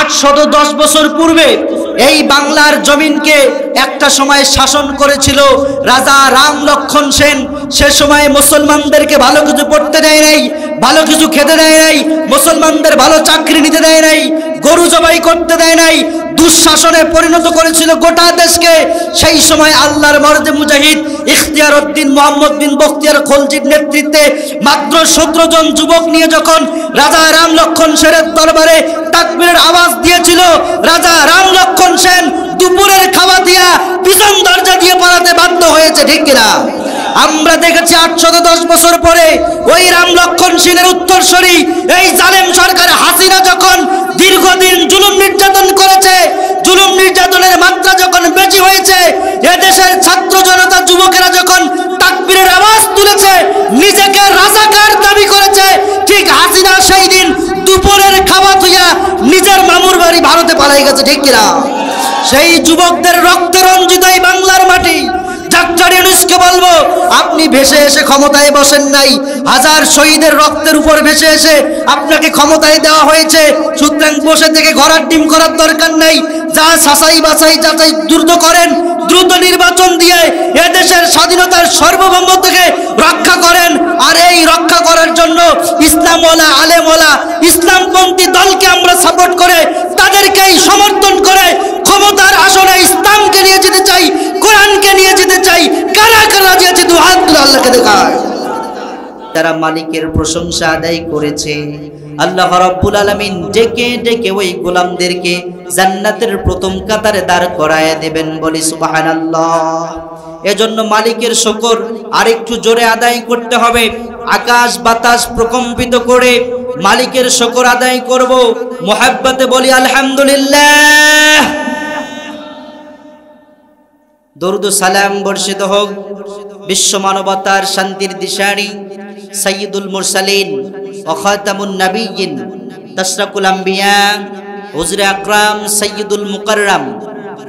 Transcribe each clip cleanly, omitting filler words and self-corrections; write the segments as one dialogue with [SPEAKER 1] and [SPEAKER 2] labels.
[SPEAKER 1] 810 বছর পূর্বে এই বাংলার জমিনকে একটা সময় শাসন করেছিল রাজা রাম লক্ষণ সেন। সে সময় মুসলমানদেরকে ভালো কিছু পড়তে দেয় নাই, ভালো কিছু খেতে দেয় নাই, মুসলমানদের ভালো চাকরি নিতে দেয় নাই, গরু জবাই করতে দেয় নাই, দুঃশাসনে পরিণত করেছিল গোটা দেশকে। সেই সময় আল্লাহর মর্দে মুজাহিদ ইখতিয়ার উদ্দিন মোহাম্মদ বিন বখতিয়ার খলজির নেতৃত্বে মাত্র 17 জন যুবক নিয়ে যখন রাজা রাম লক্ষণ সেনের দরবারে তাকবীরের আওয়াজ দিয়েছিল, রাজা রাম লক্ষণ সেন দুপুরের খাওয়া দিয়া পিছন দরজা দিয়ে পালাতে বাধ্য হয়েছে, ঠিক কিনা? আমরা দেখেছি 810 বছর পরে ওই রাম লক্ষণ সেনের উত্তরসূরি এই জালেম সরকার হাসিনা যখন দীর্ঘদিন জুলুম নির্যাতন করেছে, জুলুম নির্যাতনের মাত্রা যখন বেশি হয়েছে, এদেশের ছাত্র জনতা যুবকেরা যখন তাকবীরের আওয়াজ তুলেছে, নিজেকে রাজাকার দাবি করেছে, ঠিক হাসিনা সেই দিন দুপুরের খাওয়া থুইয়া নিজের মামুর বাড়ি ভারতে পালাই গেছে, ঠিক কিনা? সেই যুবকদের রক্তে রঞ্জিত এই বাংলার মাটি। ডাক্তার ইউনূসকে বলবো, আপনি ভেসে এসে ক্ষমতায় বসেন নাই, হাজার শহীদের রক্তের উপর ভেসে এসে আপনাকে ক্ষমতায় দেওয়া হয়েছে। সুতরাং বসে থেকে ঘোড়ার ডিম করার দরকার নাই, যা ছাঁচাই বাছাই যাচাই দ্রুত করেন, দ্রুত নির্বাচন দিয়ে এদেশের স্বাধীনতার সার্বভৌমত্বকে রক্ষা করেন। আর এই রক্ষা করার জন্য ইসলামওয়ালা আলেমওয়ালা ইসলামপন্থী দলকে আমরা সাপোর্ট করে তাদেরকেই সমর্থন করে ক্ষমতার আসনে ইসলামকে নিয়ে যেতে চাই, কোরআনকে নিয়ে যেতে চাই। কারা কারা যেতে দু হাত তুলে আল্লাহকে দেখায়। তারা মালিকের প্রশংসা আদায় করেছে। আল্লাহ রাব্বুল আলামিন ডেকে ডেকে ওই গোলামদেরকে জান্নাতের প্রথম কাতারে দাঁড় করায় দেবেন, বলি সুবহানাল্লাহ। এজন্য মালিকের শুকর আরেকটু জোরে আদায় করতে হবে। আকাশ বাতাস প্রকম্পিত করে মালিকের শুকর আদায় করব, মুহাব্বতে বলি আলহামদুলিল্লাহ। দরুদ ও সালাম বর্ষিত হোক বিশ্ব মানবতার শান্তির দিশারি সাইয়্যিদুল মুরসালিন ওয়া খাতামুন নবিয়্যিন তাশরাকুল আম্বিয়া হুজুরে আকরাম সাইয়্যিদুল মুকাররম।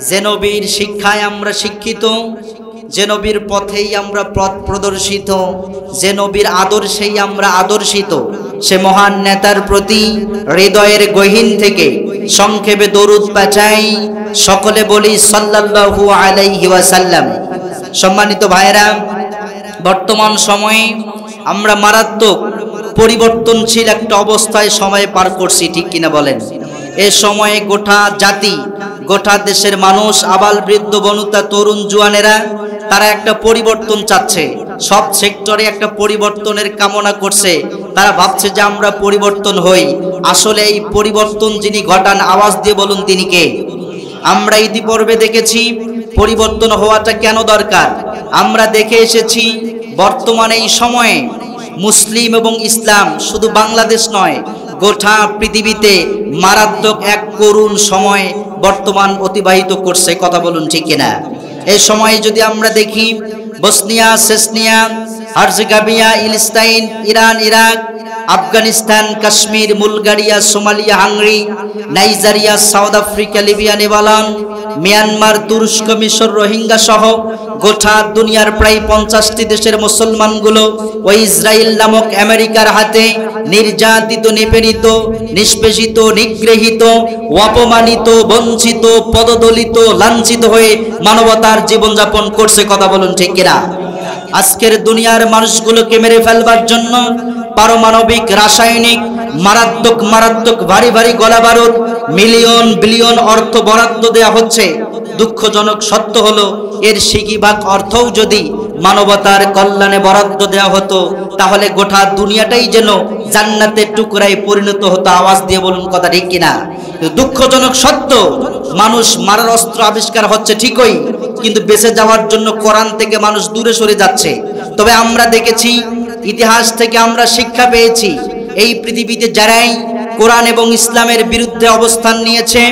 [SPEAKER 1] যে নবীর শিক্ষায় আমরা শিক্ষিত, যে নবীর পথেই আমরা পথ প্রদর্শিত, যে নবীর আদর্শেই আমরা আদর্শিত, সে মহান নেতার প্রতি হৃদয়ের গহীন থেকে সংক্ষেপে দরুদ পাঠাই। সকলে বলি সাল্লাল্লাহু আলাইহি ওয়াসাল্লাম। সম্মানিত ভাইরা, বর্তমান সময়ে আমরা মারাত্মক পরিবর্তনশীল একটা অবস্থায় সময় পার করছি, ঠিক কিনা বলেন? এ সময়ে গোটা জাতি, গোটা দেশের মানুষ, আবাল বৃদ্ধ বনিতা তরুণ জুয়ানেরা তারা একটা পরিবর্তন চাচ্ছে। সব সেক্টরে একটা পরিবর্তনের কামনা করছে। তারা ভাবছে যে আমরা পরিবর্তন হই। আসলে এই পরিবর্তন যিনি ঘটান, আওয়াজ দিয়ে বলুন তিনি কে? আমরা ইতিপূর্বে দেখেছি পরিবর্তন হওয়াটা কেন দরকার। আমরা দেখে এসেছি বর্তমানে এই সময়ে মুসলিম এবং ইসলাম শুধু বাংলাদেশ নয়, গোটা পৃথিবীতে মারাত্মক এক করুণ সময় বর্তমান অতিবাহিত করছে। কথা বলুন ঠিক কিনা? এই সময়ে যদি আমরা দেখি বসনিয়া, চেচনিয়া, হার্জেগোভিনা, ইলস্তাইন, Iran, Iraq, Afghanistan, Kashmir, Bulgaria, Somalia, Hungary, Nigeria, South Africa, Libya, Nepal, Myanmar, তুরস্ক, মিশর, রোহিঙ্গা সহ গোটা দুনিয়ার প্রায় 50টি দেশের মুসলমানগুলো ওই ইসরায়েল নামক আমেরিকার হাতে নির্যাতিত, নিপীড়িত, নিষ্পেষিত, নিগৃহীত, অপমানিত, বঞ্চিত, পদদলিত, লাঞ্ছিত হয়ে মানবতার জীবনযাপন করছে। কথা বলুন ঠিক কিনা? আজকের দুনিয়ার মানুষগুলোকে মেরে ফেলবার জন্য পারমাণবিক, রাসায়নিক, মারাত্মক মারাত্মক ভারী ভারী গোলা বারুদ, মিলিয়ন বিলিয়ন অর্থ বরাদ্দ দেয়া হচ্ছে। দুঃখজনক সত্য হলো এর সিগিভাগ অর্থও যদি মানবতার কল্যাণে বরাদ্দ দেওয়া হতো তাহলে গোটা দুনিয়াটাই যেন জান্নাতের টুকরায় পরিণত হতো। আওয়াজ দিয়ে বলুন কথা ঠিক কিনা? দুঃখজনক সত্য, মানুষ মারার অস্ত্র আবিষ্কার হচ্ছে ঠিকই, কিন্তু বেঁচে যাওয়ার জন্য কোরআন থেকে মানুষ দূরে সরে যাচ্ছে। তবে আমরা দেখেছি, ইতিহাস থেকে আমরা শিক্ষা পেয়েছি, এই পৃথিবীতে যারাই কোরআন এবং ইসলামের বিরুদ্ধে অবস্থান নিয়েছে,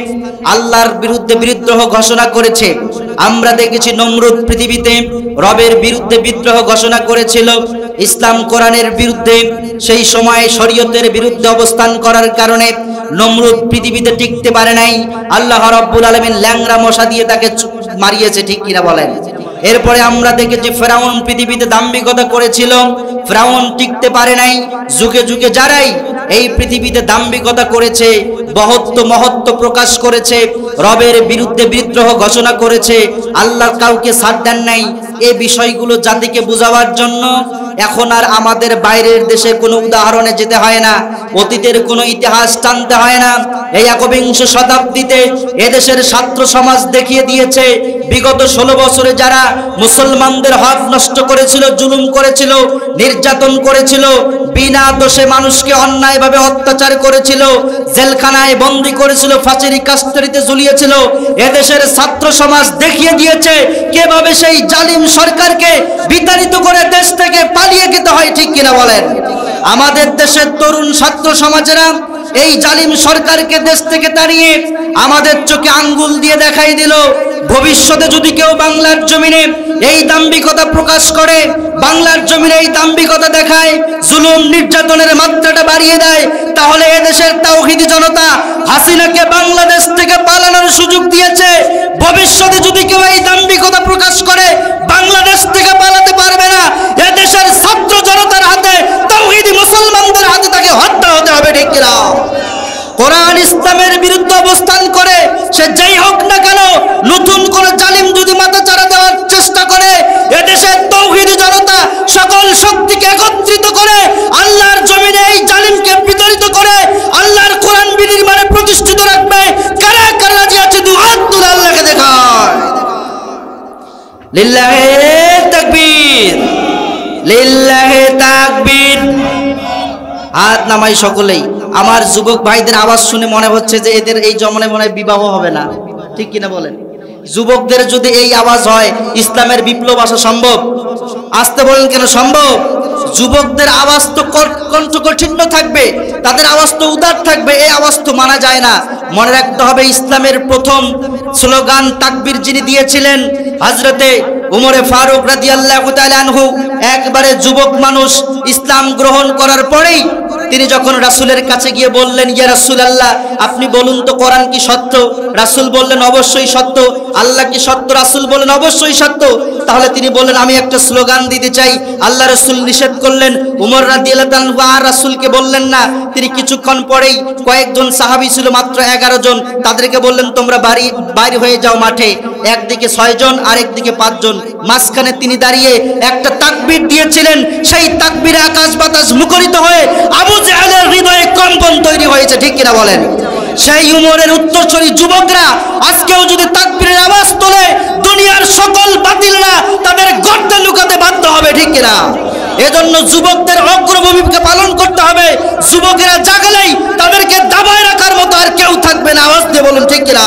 [SPEAKER 1] আল্লাহর বিরুদ্ধে বিদ্রোহ ঘোষণা করেছে। আমরা দেখেছি নমরুদ পৃথিবীতে রবের বিরুদ্ধে বিদ্রোহ ঘোষণা করেছিল। ইসলাম কোরআনের বিরুদ্ধে, সেই সময় শরীয়তের বিরুদ্ধে অবস্থান করার কারণে নমরুদ পৃথিবীতে টিকতে পারে নাই। আল্লাহ রাব্বুল আলামিন ল্যাংড়া মশা দিয়ে তাকে মারিয়েছে, ঠিক কিনা বলেন? এরপরে আমরা দেখেছি ফেরাউন পৃথিবীতে দাম্ভিকতা করেছিল, ফেরাউন টিকতে পারে নাই। যুগে যুগে যারাই এই পৃথিবীতে দাম্ভিকতা করেছে, বহত্ব মহত্ব প্রকাশ করেছে, রবের বিরুদ্ধে বিদ্রোহ ঘোষণা করেছে, আল্লাহ কাউকে ছাড় দেন নাই। এই বিষয়গুলো জাতিকে বোঝাবার জন্য এখন আর আমাদের বাইরের দেশে কোনো উদাহরণে যেতে হয় না, অতীতের কোনো ইতিহাস টানতে হয় না। এই একবিংশ শতাব্দীতে এদেশের ছাত্র সমাজ দেখিয়ে দিয়েছে বিগত 16 বছরে যারা মুসলমানদের হক নষ্ট করেছিল, জুলুম করেছিল, নির্যাতন করেছিল, বিনা দোষে মানুষকে অন্যায়ভাবে অত্যাচার করেছিল, জেলখানায় বন্দী করেছিল, ফাঁসির কাস্টডিতে ঝুলিয়েছিল, এদেশের ছাত্র সমাজ দেখিয়ে দিয়েছে কিভাবে সেই জালিম সরকারকে বিতাড়িত করে দেশ থেকে পালিয়ে যেতে হয়। ঠিক কিনা বলেন? আমাদের দেশের তরুণ ছাত্র সমাজেরা এই জালিম সরকারকে দেশ থেকে তাড়িয়ে আমাদের চোখে আঙ্গুল দিয়ে দেখাই দিল, ভবিষ্যতে যদি কেউ বাংলার জমিনে এই দাম্ভিকতা প্রকাশ করে, বাংলার জমিনে এই দাম্ভিকতা দেখায়, জুলুম নির্যাতনের মাত্রাটা বাড়িয়ে দেয়, তাহলে এদেশের তাওহীদি জনতা হাসিনাকে বাংলাদেশ থেকে পালানোর সুযোগ দিয়েছে। ভবিষ্যতে যদি কেউ এই দাম্ভিকতা প্রকাশ করে, বাংলাদেশ থেকে পালাতে পারবে না। এদেশের ছাত্র জনতার হাতে, তাওহীদি মুসলমানদের হাতে তাকে হত্যা হতে হবে। ঠিক কিনা? কোরআন ইসলামের বিরুদ্ধে অবস্থান করে সে যেই হোক না কেন, নতুন কোন জালিম যদি মাথা চাড়া দেওয়ার চেষ্টা করে, এদেশের তাওহীদি জনতা সকল শক্তিকে একত্রিত করে আল্লাহর জমিনে এই জালিমকে বিতাড়িত করে আল্লাহর কোরআন বিনির্মাণে প্রতিষ্ঠিত রাখবে। কারা কারা রাজি আছে? দুই হাত তুলে আল্লাহকে দেখায়। লিল্লাহি তাকবীর, লিল্লাহি তাকবীর। হাত নামাই সকলেই। আমার যুবক ভাইদের আওয়াজ শুনে মনে হচ্ছে যে এদের এই জমানায় মনে হয় বিবাহ হবে না। ঠিক কিনা বলেন? যুবকদের যদি এই আওয়াজ হয়, ইসলামের বিপ্লব আসা সম্ভব? আসতে বলেন কেন সম্ভব? যুবকদের আওয়াজ তো কণ্ঠকঠিন্য থাকবে, তাদের আওয়াজ তো উদার থাকবে, এই আওয়াজ তো মানা যায় না। মনে রাখতে হবে ইসলামের প্রথম স্লোগান তাকবীর যিনি দিয়েছিলেন হযরতে উমরে ফারুক রাদিয়াল্লাহু তাআলা আনহু। একবারে যুবক মানুষ ইসলাম গ্রহণ করার পরেই তিনি যখন রাসূলের কাছে গিয়ে বললেন, ইয়া রাসূলুল্লাহ, আপনি বলুন তো কোরআন কি সত্য? রাসূল বললেন অবশ্যই সত্য। আল্লাহ কি সত্য? রাসূল বললেন অবশ্যই সত্য। তাহলে তিনি বললেন আমি একটা স্লোগান দিতে চাই। আল্লাহ রাসূল নিষেধ করলেন। উমর রাদিয়াল্লাহু তাআলা আর রাসূলকে বললেন না। তিনি কিছুক্ষণ পরেই কয়েকজন সাহাবী ছিল, মাত্র 11 জন, তাদেরকে বললেন তোমরা বাইরে হয়ে যাও মাঠে। একদিকে 6 জন, আরেকদিকে 5 জন, মাঝখানে তিনি দাঁড়িয়ে একটা তাকবীর দিয়েছিলেন। সেই তাকবীরে আকাশ বাতাস মুখরিত হয়ে আবু জাহেলের হৃদয়ে কম্পন তৈরি হয়েছে। ঠিক কিনা বলেন? সেই উমরের উত্তরসূরি যুবকরা আজকেও যদি তাকবীরের আওয়াজ তোলে, দুনিয়ার সকল বাতিলরা তাদের গর্তে লুকাতে বাধ্য হবে। ঠিক কিনা? এজন্য যুবকদের অগ্রভূমিকা পালন করতে হবে। যুবকেরা জাগলেই তাদেরকে দাবায় রাখার মতো আর কেউ থাকবে না। আওয়াজ দিয়ে বলুন ঠিক কিনা?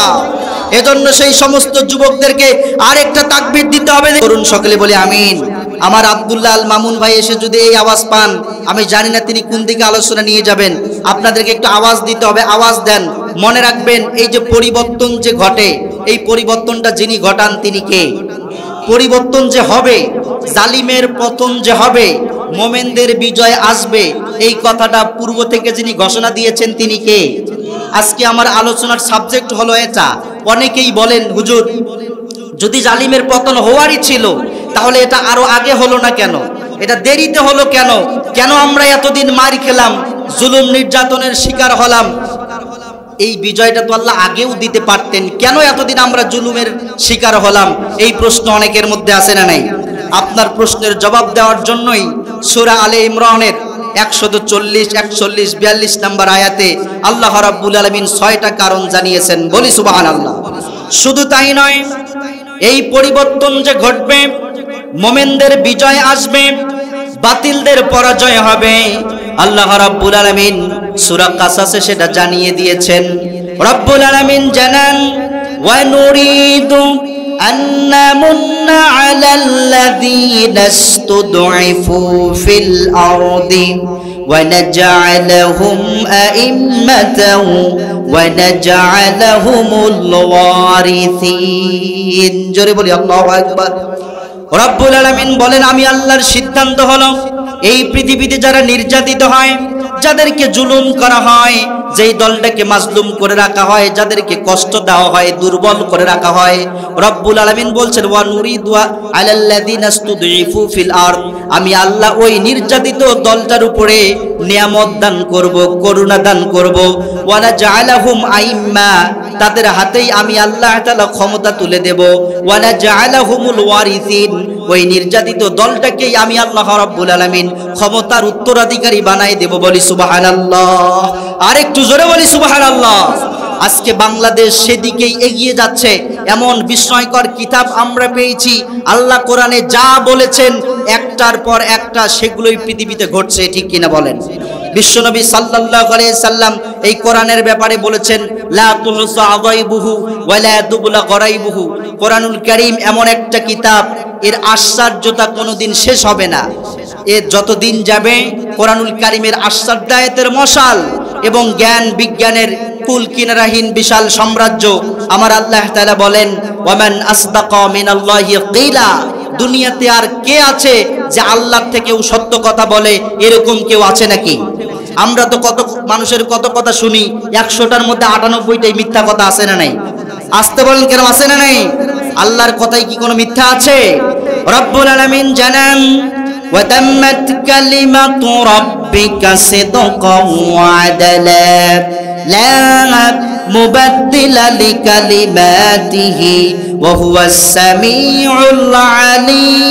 [SPEAKER 1] এজন্য সেই সমস্ত যুবকদেরকে আরেকটা তাকবীর দিতে হবে। করুন সকলে বলি আমিন। আমার আব্দুল্লাহ আল মামুন ভাই এসে যদি এই আওয়াজ পান, আমি জানি না তিনি কোন দিকে আলোচনা নিয়ে যাবেন। আপনাদেরকে একটু আওয়াজ দিতে হবে। আওয়াজ দেন। মনে রাখবেন এই যে পরিবর্তন যে ঘটে, এই পরিবর্তনটা যিনি ঘটান তিনি কে? পরিবর্তন যে হবে, জালিমের পতন যে হবে, মোমেনদের বিজয় আসবে, এই কথাটা পূর্ব থেকে যিনি ঘোষণা দিয়েছেন তিনি কে? আজকে আমার আলোচনার সাবজেক্ট হলো এটা। অনেকেই বলেন হুজুর, যদি জালিমের পতন হওয়ারই ছিল তাহলে এটা আরো আগে হলো না কেন? এটা দেরিতে হলো কেন? কেন আমরা এতদিন মার খেলাম, জুলুম নির্যাতনের শিকার হলাম? এই বিজয়টা তো আল্লাহ আগেও দিতে পারতেন, কেন এতদিন আমরা জুলুমের শিকার হলাম? এই প্রশ্ন অনেকের মধ্যে আছে না নাই? আপনার প্রশ্নের জবাব দেওয়ার জন্যই সূরা আলে ইমরানের 140, 41, 42 নম্বর আয়াতে আল্লাহ রাব্বুল আলামিন 6টা কারণ জানিয়েছেন। বলি সুবহানাল্লাহ। শুধু তাই নয়, এই পরিবর্তন যে ঘটবে, মুমিনদের বিজয় আসবে, বাতিলদের পরাজয় হবে, আল্লাহ রাব্বুল আলামিন সূরা কাসাসে সেটা জানিয়ে দিয়েছেন। রব্বুল আলামিন জানান, ওয়া নুরিদু أن نمن على الذين استضعفوا في الأرض ونجعلهم أئمة ونجعلهم الوارثين। জোরে বলি আল্লাহু আকবার। রব্বুল আলামিন বলেন, আমি আল্লাহর সিদ্ধান্ত হলো এই পৃথিবীতে যারা নির্যাতিত হয়, যাদেরকে জুলুম করা হয়, যেই দলটাকে মাজলুম করে রাখা হয়, যাদেরকে কষ্ট দেওয়া হয়, দুর্বল করে রাখা হয়, রব্বুল আলামিন বলছেন ওয়া নুরিদু আলাল্লাযিনা ইসতুদঈফু ফিল আরদ, আমি আল্লাহ ওই নির্যাতিত দলটার উপরে নিয়ামত দান করব, করুণা দান করব। ওয়া নাজআলাহুম আইম্মা, তাদের হাতেই আমি আল্লাহ তাআলা ক্ষমতা তুলে দেব। ওয়া নাজআলাহুমুল ওয়ারিসিন, ওই নির্যাতিত দলটাকেই আমি আল্লাহ রাব্বুল আলামিন ক্ষমতার উত্তরাধিকারী বানাই দেব। বলি সুবহানাল্লাহ, আরেকটু জোরে বলি সুবহানাল্লাহ। আজকে বাংলাদেশ সেদিকেই এগিয়ে যাচ্ছে। এমন বিস্ময়কর কিতাব আমরা পেয়েছি, আল্লাহ কোরআনে যা বলেছেন একটার পর একটা সেগুলোই পৃথিবীতে ঘটছে, ঠিক কিনা বলেন? বিশ্বনবী সাল্লাল্লাহু আলাইহি সাল্লাম এই কোরআনের ব্যাপারে বলেছেন লা তুহসা আযাইবুহু ওয়া লা তুবলা গরাইবুহু। কোরআনুল কারীম এমন একটা কিতাব, এর আশ্চর্যতা কোনোদিন শেষ হবে না। এর যতদিন যাবে কোরআনুল কারীমের আশ্চর্যায়তের মশাল এবং জ্ঞান বিজ্ঞানের কুল কিনারাহীন বিশাল সাম্রাজ্য। আমার আল্লাহ তাআলা বলেন ওয়ামান আসদাকা মিনাল্লাহি কিলা, দুনিয়াতে আর কে আছে যে আল্লাহর থেকেও সত্য কথা বলে? এরকম কেউ আছে নাকি? আমরা তো কত মানুষের কত কথা শুনি, 100টার মধ্যে 98টাই মিথ্যা কথা, আছে না নাই? আসতে বলেন কেন, আছে না নাই? আল্লাহর কথাই কি কোনো মিথ্যা আছে? রব্বুল আলামিন জানান ওয়া তাম্মাত কালিমাতু রাব্বিকা সিদকান ওয়া আদালা লা মুবাদ্দিলা লিকালিমাতিহি ওয়া হুয়াস সামিউল আলিম।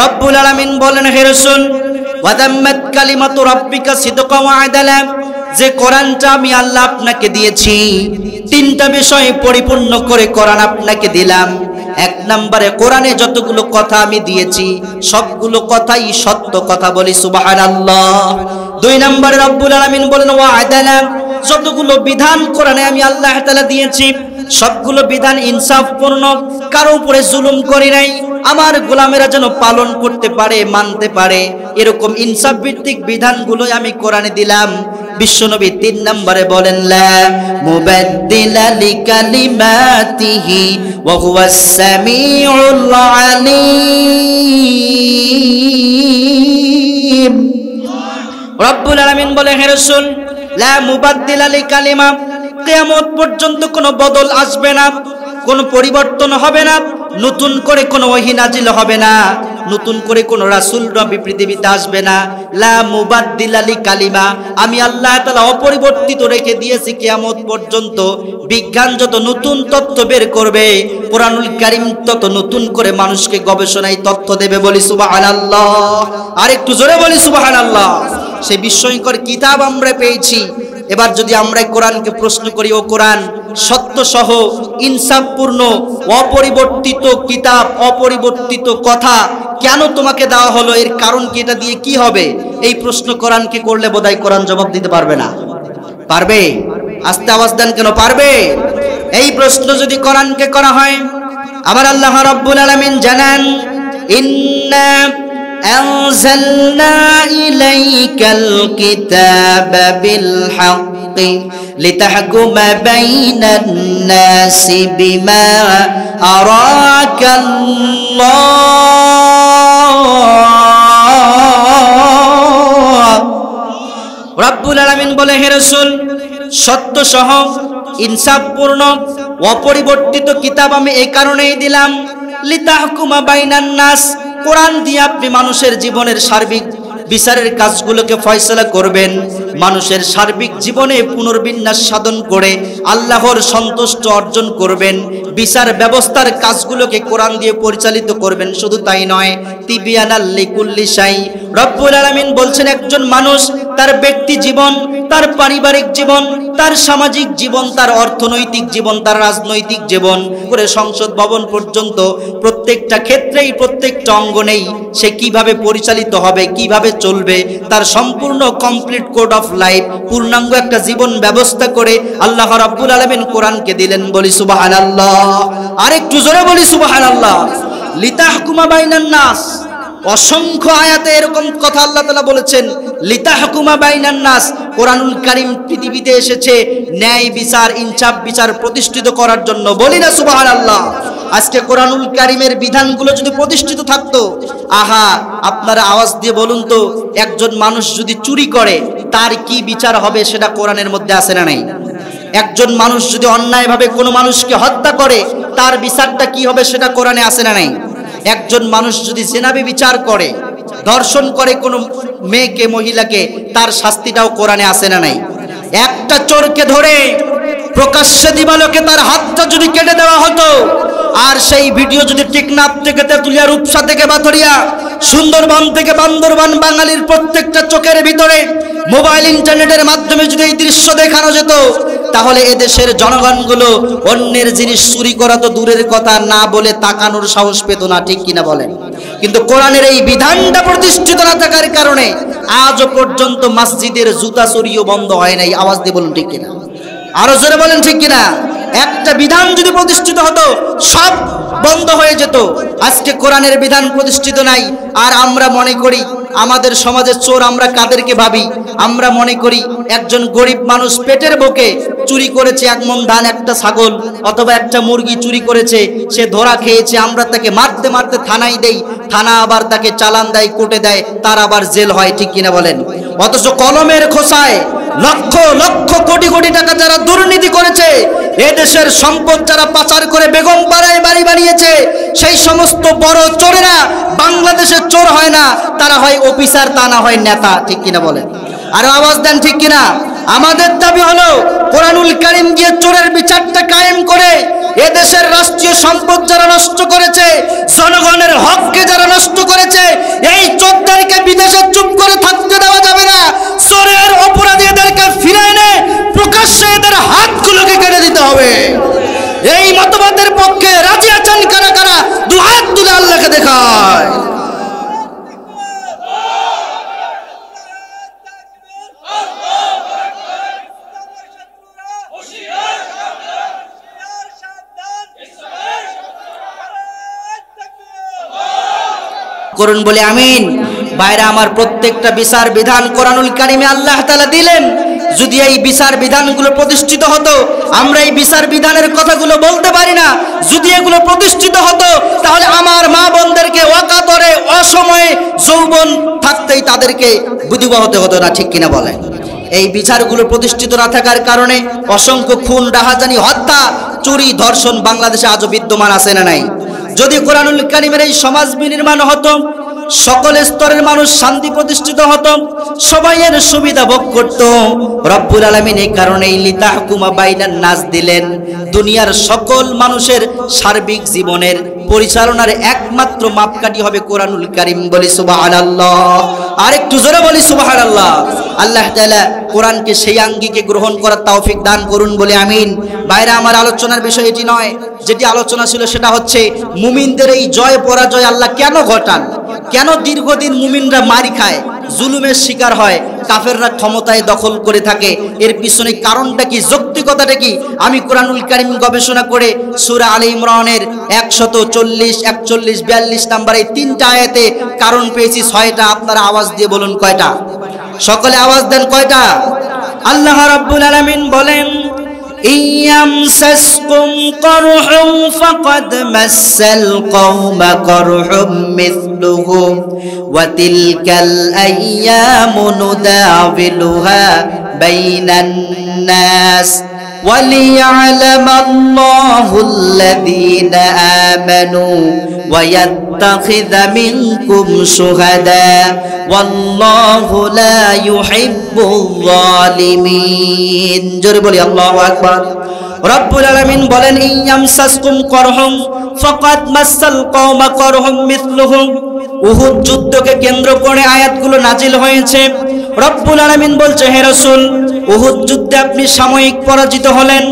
[SPEAKER 1] রব্বুল আলামিন বলেন হে রাসূল ওয়া তাম্মাত কালিমাতু রাব্বিকা সিদকান ওয়া আদালা, যে কোরআনটা আমি আল্লাহ আপনাকে দিয়েছি, তিনটা বিষয় পরিপূর্ণ করে কোরআন আপনাকে দিলাম। এক নম্বরে কোরআনে যতগুলো কথা আমি দিয়েছি সবগুলো কথাই সত্য কথা। বলি সুবহানাল্লাহ। দুই নম্বরে রব্বুল আলামিন বলেন ওয়া আদালা, যতগুলো বিধান কোরআনে আমি আল্লাহ তাআলা দিয়েছি সবগুলো বিধান ইনসাফপূর্ণ, কারো উপরে জুলুম করি নাই। আমার গোলামেরা যেন পালন করতে পারে, মানতে পারে, এরকম ইনসাফ ভিত্তিক বিধানগুলোই আমি কোরআনে দিলাম। বিশ্বনবী 3 নম্বরে বলেন লা মুবাদ্দিলা লিকালিমাতিহি ওয়া হুয়াস সামিউল আলিম। রব্বুল আলামিন বলে হে রাসূল লা মুবাদ্দিলা লিকালিমা, কিয়ামত পর্যন্ত কোনো বদল আসবে না, কোনো পরিবর্তন হবে না, নতুন করে কোনো ওহী নাজিল হবে না, নতুন করে কোনো রাসূল নবী পৃথিবীতে আসবে না। লা মুবাদ্দিলা লিকালিমা, আমি আল্লাহ তাআলা অপরিবর্তিত রেখে দিয়েছি কিয়ামত পর্যন্ত। বিজ্ঞান যত নতুন তথ্য বের করবে, কোরআনুল কারীম তত নতুন করে মানুষকে গবেষণায় তথ্য দেবে। বলি সুবহানাল্লাহ, আরেকটু জোরে বলি সুবহানাল্লাহ। সেই বিস্ময়কর কিতাব আমরা পেয়েছি। এবার যদি আমরা কোরআনকে প্রশ্ন করি, ও কোরআন সত্য সহ ইনসাফপূর্ণ অপরিবর্তিত কিতাব, অপরিবর্তিত কথা কেন তোমাকে দেওয়া হলো? এর কারণ কি? এটা দিয়ে কি হবে? এই প্রশ্ন কোরআনকে করলে বোধহয় কোরআন জবাব দিতে পারবে না। পারবে? আস্তে আওয়াজ দেন কেন, পারবে? এই প্রশ্ন যদি কোরআনকে করা হয়, আমার আল্লাহ রাব্বুল আলামিন জানান ইন্না أنزلنا إليك الكتاب بالحق لتحكم بين الناس بما أراك الله। রব্বুল আলামিন বলে হে রাসূল, সত্য সহ ইনসাফপূর্ণ অপরিবর্তিত কিতাব আমি এই কারণেই দিলাম, লিতাহকুমা বাইনান নাস, কোরআন দিয়ে আপনি মানুষের জীবনের সার্বিক বিচারের কাজগুলোকে ফয়সালা করবেন, মানুষের সার্বিক জীবনে পুনর্বিন্যাস সাধন করে আল্লাহর সন্তুষ্ট অর্জন করবেন, বিচার ব্যবস্থার কাজগুলোকে কোরআন দিয়ে পরিচালিত করবেন। শুধু তাই নয়, তিবিয়ানাল লিকুল্লি শাই, রব্বুল আলামিন বলছেন একজন মানুষ তার ব্যক্তি জীবন, তার পারিবারিক জীবন, তার সামাজিক জীবন, তার অর্থনৈতিক জীবন, তার রাজনৈতিক জীবন করে সংসদ ভবন পর্যন্ত প্রত্যেকটা ক্ষেত্রেই, প্রত্যেকটা অঙ্গনেই সে কিভাবে পরিচালিত হবে, কিভাবে চলবে, তার সম্পূর্ণ কমপ্লিট কোড অফ লাইফ, পূর্ণাঙ্গ একটা জীবন ব্যবস্থা করে আল্লাহ রাব্বুল আলামিন কোরআনকে দিলেন। বলি সুবহানাল্লাহ, আরেকটু জোরে বলি সুবহানাল্লাহ। লিতাহকুমা বাইনান নাস, অসংখ্য আয়াতে এরকম কথা আল্লাহ তাআলা বলেছেন। লিতাহকুমা বাইনান নাস, কোরআনুল কারীম পৃথিবীতে এসেছে ন্যায় বিচার, ইনসাফ বিচার প্রতিষ্ঠিত করার জন্য। বলি না সুবহানাল্লাহ। আজকে কোরআনুল কারীমের বিধানগুলো যদি প্রতিষ্ঠিত থাকতো, আহা আপনারা আওয়াজ দিয়ে বলুন তো, একজন মানুষ যদি চুরি করে তার কি বিচার হবে সেটা কোরআনের মধ্যে আছে না নাই? একজন মানুষ যদি অন্যায়ভাবে কোনো মানুষকে হত্যা করে তার বিচারটা কি হবে সেটা কোরআনে আছে না নাই? একজন মানুষ যদি জিনাবি বিচার করে, ধর্ষণ করে কোনো মেয়েকে মহিলাকে, তার শাস্তিটাও কোরআনে আছে না নাই? একটা চোরকে ধরে প্রকাশ্যে দিবালোকে তার হাতটা যদি কেটে দেওয়া হতো, আর সেই ভিডিও যদি টেকনাফ থেকে তেতুলিয়া, রূপসা থেকে বাথরিয়া, সুন্দরবন থেকে বান্দরবান, বাঙালির প্রত্যেকটা চোখের ভিতরে মোবাইল ইন্টারনেটের মাধ্যমে যদি এই দৃশ্য দেখানো যেত, তাহলে এদেশের জনগণগুলো অন্যের জিনিস চুরি করা তো দূরের কথা, না বলে তাকানোর সাহস পেত না, ঠিক কিনা বলেন? কিন্তু কোরআনের এই বিধানটা প্রতিষ্ঠিত না থাকার কারণে আজও পর্যন্ত মসজিদের জুতা চুরিও বন্ধ হয় নাই। আওয়াজ দিয়ে বলুন ঠিক কিনা, আরো জোরে বলেন ঠিক কিনা। একটা বিধান যদি প্রতিষ্ঠিত হতো সব বন্ধ হয়ে যেত। আজকে কোরআনের বিধান প্রতিষ্ঠিত নাই, আর আমরা মনে করি আমাদের সমাজের চোর আমরা কাদেরকে ভাবি? আমরা মনে করি একজন গরিব মানুষ পেটের বুকে চুরি করেছে, এক মন ধান, একটা ছাগল অথবা একটা মুরগি চুরি করেছে, সে ধরা খেয়েছে, আমরা তাকে মারতে মারতে থানায় দেই, থানা আবার তাকে চালান দেয়, কোর্টে দেয়, তার আবার জেল হয়, ঠিক কিনা বলেন? অথচ কলমের খোসায় লক্ষ লক্ষ কোটি কোটি টাকা যারা দুর্নীতি করেছে, এদেশের সম্পদ যারা পাচার করে বেগম পাড়ায় বাড়ি বানিয়েছে, সেই সমস্ত বড় চোরেরা বাংলাদেশের চোর হয় না, তারা হয় অফিসার, তা না হয় নেতা, ঠিক কিনা বলেন? আর আওয়াজ দেন ঠিক কিনা। আমাদের দাবি হলো কোরআনুল কারীম দিয়ে চোরের বিচারটা কায়েম করে এদেশের রাষ্ট্রীয় সম্পদ যারা নষ্ট করেছে, জনগণের হককে যারা নষ্ট করেছে, এই চোরদেরকে বিদেশে চুপ করে থাকতে দেওয়া যাবে না। চোরের অপরাধীদেরকে ফিরে এনে প্রকাশ্যে এদের হাতগুলোকে কেটে দিতে হবে। এই মতবাদের পক্ষে রাজি আছেন কারা কারা? দু হাত তুলে আল্লাহকে দেখায়। করুন বলে আমিন। বাইরে আমার প্রত্যেকটা বিচার বিধান কোরআনুল কারীমে আল্লাহ তাআলা দিলেন। যদি এই বিচার বিধানগুলো প্রতিষ্ঠিত হতো, আমরা এই বিচার বিধানের কথাগুলো বলতে পারি না। যদি এগুলো প্রতিষ্ঠিত হতো তাহলে আমার মা বোনদেরকে অকাতরে অসময়ে যৌবন থাকতেই তাদেরকে বিধবা হতে হতো না, ঠিক কিনা বলেন? এই বিচারগুলো প্রতিষ্ঠিত না থাকার কারণে অসংখ্য খুন, রাহাজানি, হত্যা, চুরি, ধর্ষণ বাংলাদেশে আজও বিদ্যমান আছে না নাই? যদি কোরআনুল কারীমের এই সমাজ বিনির্মাণ হতো, সকল স্তরের মানুষ শান্তি প্রতিষ্ঠিত হতো, সবাই এর সুবিধা ভোগ করত। রব্বুল আলামিন এই কারণে লিতাহকুমা বাইনান নাস দিলেন। দুনিয়ার সকল মানুষের সার্বিক জীবনের পরিচালনার একমাত্র মাপকাঠি হবে কোরআনুল কারীম। বলি সুবহানাল্লাহ, আর একটু জোরে বলি সুবহানাল্লাহ। আল্লাহ তাআলা কোরআনকে সেই আঙ্গিকে গ্রহণ করার তৌফিক দান করুন বলে আমিন। বাইরে আমার আলোচনার বিষয় এটি নয়, যেটি আলোচনা ছিল সেটা হচ্ছে মুমিনদের এই জয় পরাজয় আল্লাহ কেন ঘটান, কেন দীর্ঘদিন মুমিনরা মারি খায়, জুলুমের শিকার হয়, কাফেররা ক্ষমতায় দখল করে থাকে, এর পিছনে কারণটা কি, যৌক্তিকতাটা কি? আমি কোরআনুল কারীম গবেষণা করে সূরা আলে ইমরানের 140, 41, 42 নাম্বার এই তিনটা আয়াতে কারণ পেয়েছি 6টা। আপনারা আওয়াজ দিয়ে বলুন কয়টা? সকলে আওয়াজ দেন কয়টা? আল্লাহ রাব্বুল আলামিন বলেন, ইয়ামসাসকুম করহুম ফাকাদ মাসাল কওমা করহুম মিসলুহু ওয়া তিলকাল আইয়ামু নুদাবিলুহা বাইনান নাস وليعلم الله الذين آمنوا ويتخذ منكم شهداء والله لا يحب الظالمين। জোরে বলি আল্লাহু আকবার। রব্বুল আলামিন বলেন, ইয়ামসাসকুম করহুম ফাকাদ মাসাল কওমা করহুম মিসলুহুম। উহুদ যুদ্ধকে কেন্দ্র করে আয়াতগুলো নাজিল হয়েছে। রব্বুল আলামিন বলছে, হে রাসূল, উহুদ যুদ্ধে আপনি সাময়িক পরাজিত হলেন,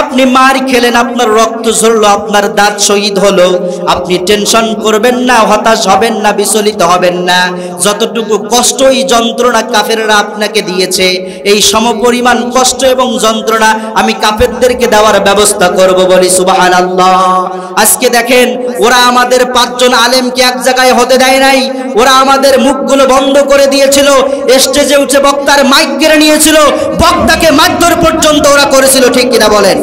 [SPEAKER 1] আপনি মার খেলেন, আপনার রক্ত ঝরলো, আপনার দাঁত শহীদ হলো। আপনি টেনশন করবেন না, হতাশ হবেন না, বিচলিত হবেন না। যতটুকু কষ্ট এই যন্ত্রণা কাফেররা আপনাকে দিয়েছে, এই সমপরিমাণ কষ্ট এবং যন্ত্রণা আমি কাফেরদেরকে দেওয়ার ব্যবস্থা করব। বলি সুবহানাল্লাহ। আজকে দেখেন, ওরা আমাদের 5 জন আলেমকে এক জায়গায় হতে দেয় নাই, ওরা আমাদের মুখগুলো বন্ধ করে দিয়েছিল, স্টেজে উঠে বক্তার মাইক কেড়ে নিয়েছিল, বক্তাকে মারধর পর্যন্ত ওরা করেছিল, ঠিক কিনা বলেন?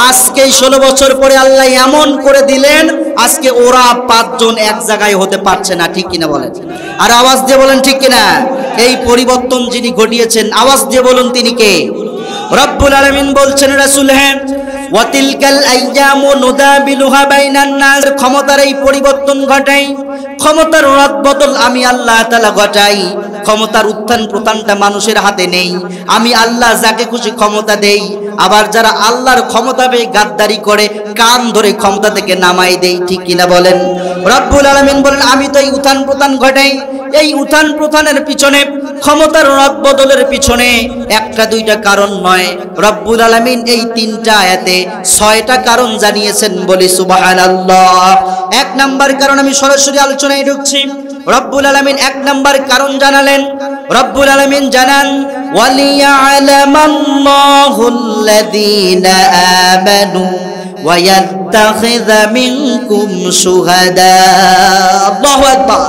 [SPEAKER 1] আজকে 16 বছর পরে আল্লাহ এমন করে দিলেন, আজকে ওরা 5 জন এক জায়গায় হতে পারছে না, ঠিক কিনা বলেন? আর আওয়াজ দিয়ে বলেন ঠিক কিনা? এই পরিবর্তন যিনি ঘটিয়েছেন, আওয়াজ দিয়ে বলুন তিনি কে? রব্বুল আলামিন বলছেন রাসূল, হ্যাঁ, ওয়াতিলকাল আইয়ামু নুদাবিলুহা বাইনান নাস, ক্ষমতার এই পরিবর্তন ঘটাই, ক্ষমতার রদবদল আমি আল্লাহ তাআলা ঘটাই। ক্ষমতার উত্থান পতনটা মানুষের হাতে নেই, আমি আল্লাহ যাকে খুশি ক্ষমতা দেই, আবার যারা আল্লাহর ক্ষমতা পেয়ে গাদ্দারি করে কান ধরে ক্ষমতা থেকে নামাই দেই, ঠিক কিনা বলেন? রব্বুল আলামিন বলেন আমি তো এই উত্থান পতন ঘটাই। এই উত্থান পতনের পিছনে, ক্ষমতার রদবদলের পিছনে একটা দুইটা কারণ নয়, রব্বুল আলামিন এই 3টা আয়াতে 6টা কারণ জানিয়েছেন, বলি সুবহানাল্লাহ। 1 নাম্বার কারণ, আমি সরাসরি আলোচনায় ঢুকছি। রব্বুল আলামিন 1 নাম্বার কারণ জানালেন। রব্বুল আলামিন জানান, ওয়ালিয়া'লামাল্লাহুল্লাযীনা আমানু ওয়া ইয়াত্তাখিযা মিনকুম শুহাদা। আল্লাহু আকবার।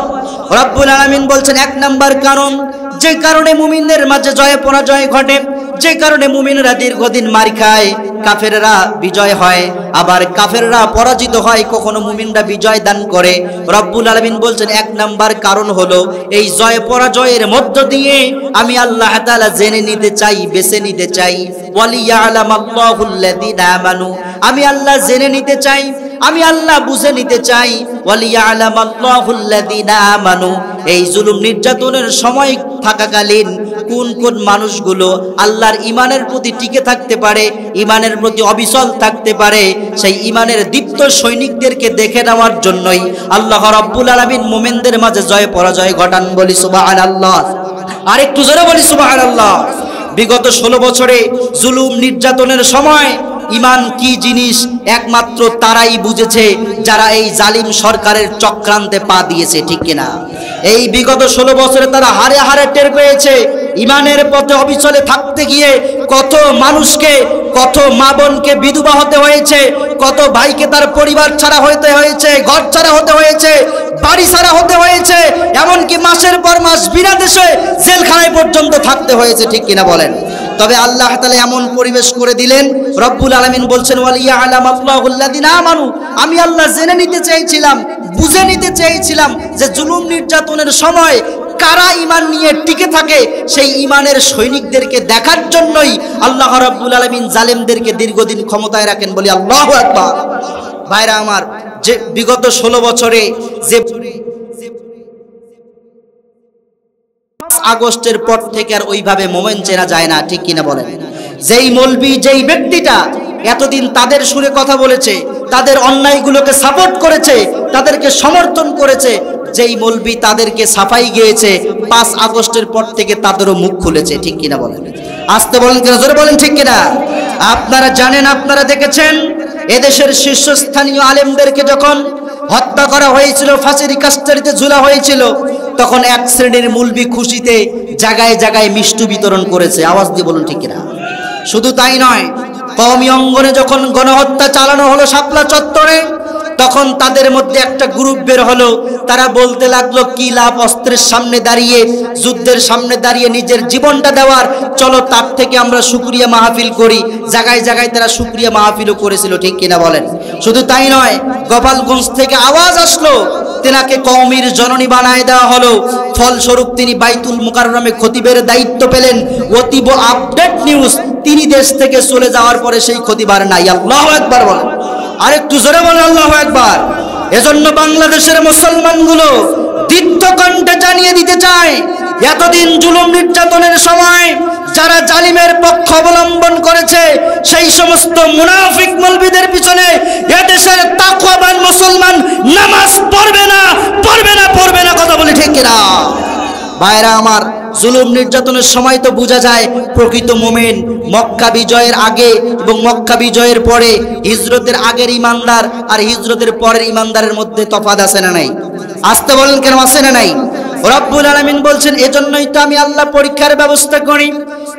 [SPEAKER 1] রব্বুল আলামিন বলছেন 1 নাম্বার কারণ, যে কারণে মুমিনদের মাঝে জয় পরাজয় ঘটে, যে কারণে মুমিনরা দীর্ঘদিন মার খায়, কাফেররা বিজয় হয়, আবার কাফেররা পরাজিত হয়, কখনো মুমিনরা বিজয় দান করে। রব্বুল আলামিন বলছেন 1 নাম্বার কারণ হলো এই জয় পরাজয়ের মধ্য দিয়ে আমি আল্লাহ তাআলা জেনে নিতে চাই, বেছে নিতে চাই। ওয়ালিয়া'লামাল্লাহুল্লাযীনা আমানু, আমি আল্লাহ জেনে নিতে চাই, আমি আল্লাহ বুঝে নিতে চাই। ওয়ালিয়া'লামাল্লাহুল্লাযীনা আমানু, এই জুলুম নির্যাতনের সময় থাকাকালীন কোন কোন মানুষগুলো আল্লাহর ঈমানের প্রতি টিকে থাকতে পারে, ঈমানের প্রতি অবিচল থাকতে পারে, সেই ঈমানের দীপ্ত সৈনিকদেরকে দেখে নেওয়ার জন্যই আল্লাহ রাব্বুল আলামিন মুমিনদের মাঝে জয় পরাজয় ঘটান, বলি সুবহানাল্লাহ। আরেকটু জোরে বলি সুবহানাল্লাহ। বিগত 16 বছরে জুলুম নির্যাতনের সময় ঈমান কি জিনিস একমাত্র তারাই বুঝেছে যারা এই জালিম সরকারের চক্রান্তে পা দিয়েছে, ঠিক কিনা? এই বিগত 16 বছরে তারা হারে হারে টের পেয়েছে ঈমানের পথে অবিচলে থাকতে গিয়ে কত মানুষকে, কত মা বোনকে বিধবা হতে হয়েছে, কত ভাইকে তার পরিবার ছাড়া হতে হয়েছে, ঘর ছাড়া হতে হয়েছে, বাড়ি ছাড়া হতে হয়েছে, এমনকি মাসের পর মাস বিনা দেশে জেলখানায় পর্যন্ত থাকতে হয়েছে, ঠিক কিনা বলেন? তবে আল্লাহ তাআলা এমন পরিবেশ করে দিলেন, রব্বুল আলামিন বলছেন ওয়ালিয়া'লামাল্লাহুল্লাযীনা আমানু, আমি আল্লাহ জেনে নিতে চেয়েছিলাম, বুঝে নিতে চেয়েছিলাম যে জুলুম নির্যাতনের সময় কারা ঈমান নিয়ে টিকে থাকে, সেই ঈমানের সৈনিকদেরকে দেখার জন্যই আল্লাহ রাব্বুল আলামিন জালেমদেরকে দীর্ঘদিন ক্ষমতায় রাখেন, বলি আল্লাহু আকবার। ভাইরা আমার, যে বিগত 16 বছরে যে আগস্টের পর থেকে আর ওইভাবে মোমেন্ট চেনা যায় না, ঠিক কিনা বলেন? যেই মৌলবি, যেই ব্যক্তিটা এতদিন তাদের সুরে কথা বলেছে, তাদের অন্যায়গুলোকে সাপোর্ট করেছে, তাদেরকে সমর্থন করেছে, যেই মৌলবি তাদেরকে সাফাই গিয়েছে, 5 আগস্টের পর থেকে তাদেরও মুখ খুলেছে, ঠিক কিনা বলেন? আসতে বলেন কিনা, জোরে বলেন ঠিক কিনা? আপনারা জানেন, আপনারা দেখেছেন এদেশের শীর্ষস্থানীয় আলেমদেরকে যখন হত্যা করা হয়েছিল, ফাঁসির কাস্টারিতে ঝুলা হয়েছিল, তখন এক শ্রেণীর মৌলবি খুশিতে জায়গায় জায়গায় মিষ্টি বিতরণ করেছে। আওয়াজ দিয়ে বলুন ঠিক কিনা? শুধু তাই নয়, কওমি অঙ্গনে যখন গণহত্যা চালানো হলো শাপলা চত্বরে, তখন তাদের মধ্যে একটা গ্রুপ বের হলো, তারা বলতে লাগলো কি লাভ অস্ত্রের সামনে দাঁড়িয়ে, যুদ্ধের সামনে দাঁড়িয়ে নিজের জীবনটা দেওয়ার, চলো তার থেকে আমরা শুকরিয়া মাহফিল করি। জায়গায় জায়গায় তারা শুকরিয়া মাহফিলও করেছিল, ঠিক কিনা বলেন? শুধু তাই নয়, গোপালগঞ্জ থেকে আওয়াজ আসলো তেনাকে কওমির জননী বানায় দেওয়া হলো, ফলস্বরূপ তিনি বাইতুল মুকাররমে খতিবের দায়িত্ব পেলেন। অতীব আপডেট নিউজ, তিনি দেশ থেকে চলে যাওয়ার পরে সেই খতিবার নাই। আল্লাহু আকবার বলেন, আরেকটু জোরে বলেন আল্লাহু আকবার। এজন্য বাংলাদেশের মুসলমানগুলো দীপ্ত কণ্ঠে জানিয়ে দিতে চায়, এতদিন জুলুম নির্যাতনের সময় যারা জালিমের পক্ষ অবলম্বন করেছে, সেই সমস্ত মুনাফিক মৌলবীদের পিছনে এদেশের তাকওয়াবান মুসলমান নামাজ পড়বে না, পড়বে না, পড়বে না। কথা বলি ঠিক কিনা? ভাইরা আমার, জুলুম নির্যাতনের সময় তো বোঝা যায় প্রকৃত মুমিন। মক্কা বিজয়ের আগে এবং মক্কা বিজয়ের পরে, হিজরতের আগের ইমানদার আর হিজরতের পরের ইমানদারের মধ্যে তফাৎ আছে না নাই? আসতে বলেন কেন, আছে না নাই? রব্বুল আলামিন বলছেন এজন্যই তো আমি আল্লাহ পরীক্ষার ব্যবস্থা করি,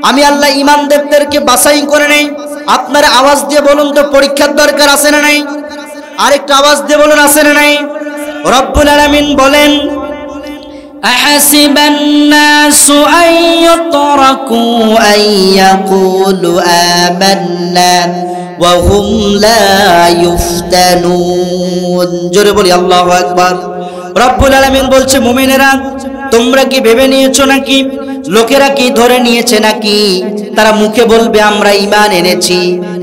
[SPEAKER 1] আমি আল্লাহ ইমানদারদেরকে বাছাই করে নেই। আপনারা আওয়াজ দিয়ে বলুন তো, পরীক্ষার দরকার আছে না নাই? আরেকটা আওয়াজ দিয়ে বলুন, আছে না নাই? রব্বুল আলামিন বলেন আহাসিবান নাসু আন ইউতরাকু আন ইয়াকুলু আমান্না ওয়া হুম লা ইফতানুন। জোরে বলি আল্লাহু আকবার। রব্বুল আলামিন বলছে, মুমিনেরা তোমরা কি ভেবে নিয়েছো নাকি, লোকেরা কি ধরে নিয়েছে নাকি তারা মুখে বলবে আমরা ঈমান এনেছি,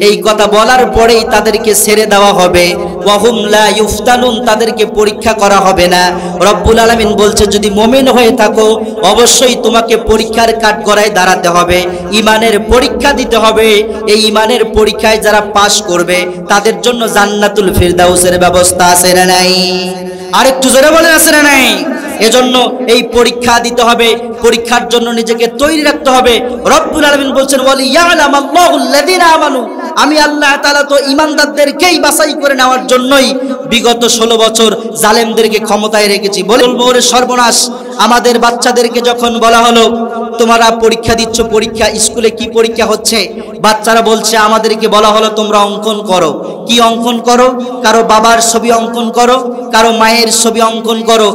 [SPEAKER 1] এই কথা বলার পরেই তাদেরকে ছেড়ে দেওয়া হবে, ওয়া হুম লা ইফতানুন, তাদেরকে পরীক্ষা করা হবে না। রব্বুল আলামিন বলছে, যদি মুমিন হয়ে থাকো অবশ্যই তোমাকে পরীক্ষার কাঠগড়ায় দাঁড়াতে হবে, ঈমানের পরীক্ষা দিতে হবে। এই ঈমানের পরীক্ষায় যারা পাশ করবে তাদের জন্য জান্নাতুল ফিরদাউসের ব্যবস্থা আছে না নাই? আরেকটু জোরে বলেন, আছে না নাই? এজন্য এই পরীক্ষা দিতে হবে, পরীক্ষার জন্য নিজেকে তৈরি রাখতে হবে। রব্বুল আলামিন বলছেন, ওয়ালি ইয়ালামাল্লাহুল্লাযীনা আমানু, আমি আল্লাহ তাআলা তো ঈমানদারদেরকেই বাছাই করে নেওয়ার জন্যই বিগত 16 বছর জালেমদেরকে ক্ষমতায় রেখেছি। বলবো ওরে সর্বনাশ, আমাদের বাচ্চাদেরকে যখন বলা হলো তোমরা পরীক্ষা দিচ্ছ, পরীক্ষা স্কুলে কি পরীক্ষা হচ্ছে, বাচ্চারা বলছে আমাদেরকে বলা হলো তোমরা অঙ্কন করো। কি অঙ্কন করো? কারো বাবার ছবি অঙ্কন করো, কারো মায়ের ছবি অঙ্কন করো।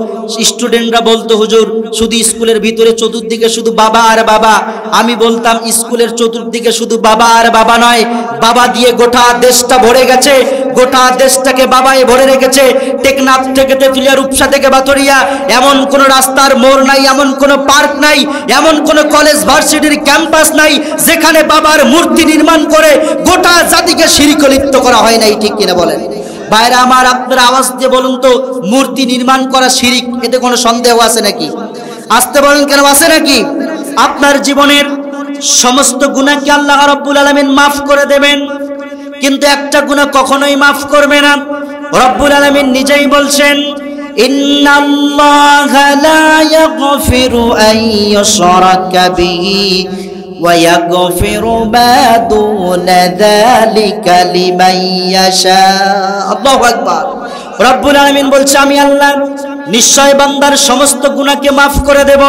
[SPEAKER 1] স্টুডেন্টরা বলতো, হুজুর শুধু স্কুলের ভিতরে চতুর্দিকে শুধু বাবা আর বাবা। আমি বলতাম স্কুলের চতুর্দিকে শুধু বাবা আর বাবা নয়, বাবা দিয়ে গোটা দেশটা ভরে গেছে, গোটা দেশটাকে বাবায় ভরে রেখেছে। টেকনাফ থেকে তেতুলিয়া, রূপসা থেকে বাতরিয়া, এমন কোন রাস্তার মোড় নাই, এমন কোন পার্ক নাই, এমন কোন কলেজ ভার্সিটির ক্যাম্পাস নাই যেখানে বাবার মূর্তি নির্মাণ করে গোটা জাতিকে শিরকে লিপ্ত করা হয় নাই। ঠিক কিনা বলেন? ভাইরা আমার, আপনারা আওয়াজ দিয়ে বলুন তো, মূর্তি নির্মাণ করা শিরিক, এতে কোনো সন্দেহ আছে নাকি? আসতে বলেন কেন, আছে নাকি? আপনার জীবনের সমস্ত গুনাহকে আল্লাহ রাব্বুল আলামিন মাফ করে দেবেন, কিন্তু একটা গুনাহ কখনোই মাফ করবে না। রব্বুল আলামিন নিজেই বলছেন, ইন্নাল্লাহা লা ইয়াগফিরু আন ইউশরাকা বিহি ওয়া ইয়াগফিরু মা দুনা যালিকা লিমান ইয়াশা। আল্লাহু আকবার। রব্বুল আলামিন বলছে, আমি আল্লাহ নিশ্চয় বান্দার সমস্ত গুনাহকে মাফ করে দেব,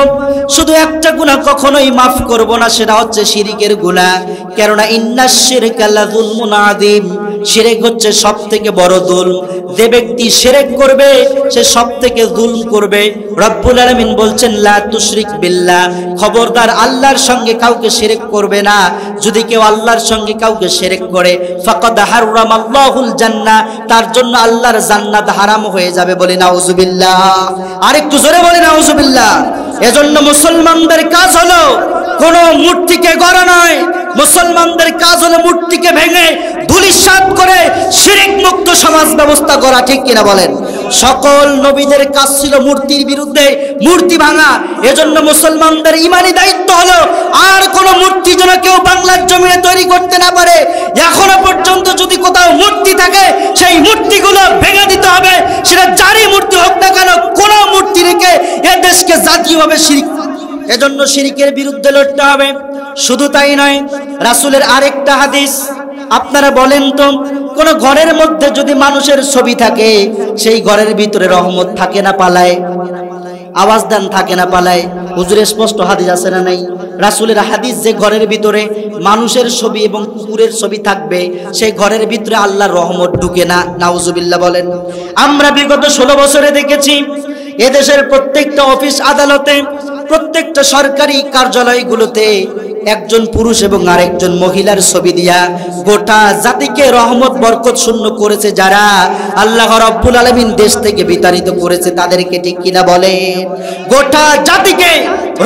[SPEAKER 1] শুধু একটা গুনাহ কখনোই মাফ করব না, সেটা হচ্ছে শিরকের গুনাহ। কেননা ইন্নাশ শিরকা লাযুলমুন আযীম, শিরক হচ্ছে সবথেকে বড় যুলম। যে ব্যক্তি শিরক করবে সে সবথেকে যুলম করবে। রব্বুল আলামিন বলছেন, লা তুশরিক বিল্লাহ, খবরদার আল্লাহর সঙ্গে কাউকে শিরক করবে না। যদি কেউ আল্লাহর সঙ্গে কাউকে শিরক করে, ফাকাদ হারামাল্লাহুল জান্নাহ, তার জন্য আল্লাহর জান্নাত হারাম হয়ে যাবে। বলি নাউযুবিল্লাহ। আরেকটু জোরে বলি নাউযুবিল্লাহ। এজন্য মুসলমানদের কাজ হলো কোন মূর্তিকে গড়া নয়, মুসলমানদের কাজ হলো মূর্তিকে ভেঙে ধূলিসাৎ করে শিরক মুক্ত সমাজ ব্যবস্থা করা। ঠিক কিনা বলেন? সকল নবীদের কাজ ছিল মূর্তির বিরুদ্ধে, মূর্তি ভাঙা। এজন্য মুসলমানদের ইমানি দায়িত্ব হলো আর কোন মূর্তি যেন কেউ বাংলার জমিনে তৈরি করতে না পারে। এখনো পর্যন্ত যদি কোথাও মূর্তি থাকে সেই মূর্তিগুলো ভেঙে দিতে হবে, সেটা যারই মূর্তি হোক না কেন। কোন মূর্তি রেখে এ দেশকে জাতীয়ভাবে শিরক, এজন্য শিরকের বিরুদ্ধে লড়তে হবে। শুধু তাই নয়, রাসূলের আরেকটা হাদিস, আপনারা বলেন তো, কোন ঘরের মধ্যে যদি মানুষের ছবি থাকে সেই ঘরের ভিতরে রহমত থাকে না পালায়? আওয়াজ দেন, থাকে না পালায়? হুজুরের স্পষ্ট হাদিস আছে না নাই? রাসূলের হাদিস, যে ঘরের ভিতরে মানুষের ছবি এবং কুকুরের ছবি থাকবে সেই ঘরের ভিতরে আল্লাহর রহমত ঢুকে না। নাউজুবিল্লাহ বলেন। আমরা বিগত 16 বছরে দেখেছি এদেশের প্রত্যেকটা অফিস আদালতে, প্রত্যেকটা সরকারি কার্যালয়গুলোতে একজন পুরুষ এবং আরেকজন মহিলার ছবি দিয়া গোটা জাতিকে রহমত বরকত শূন্য করেছে। যারা আল্লাহ রাব্বুল আলামিন দেশ থেকে বিতাড়িত করেছে তাদেরকে। ঠিক কিনা বলেন? গোটা জাতিকে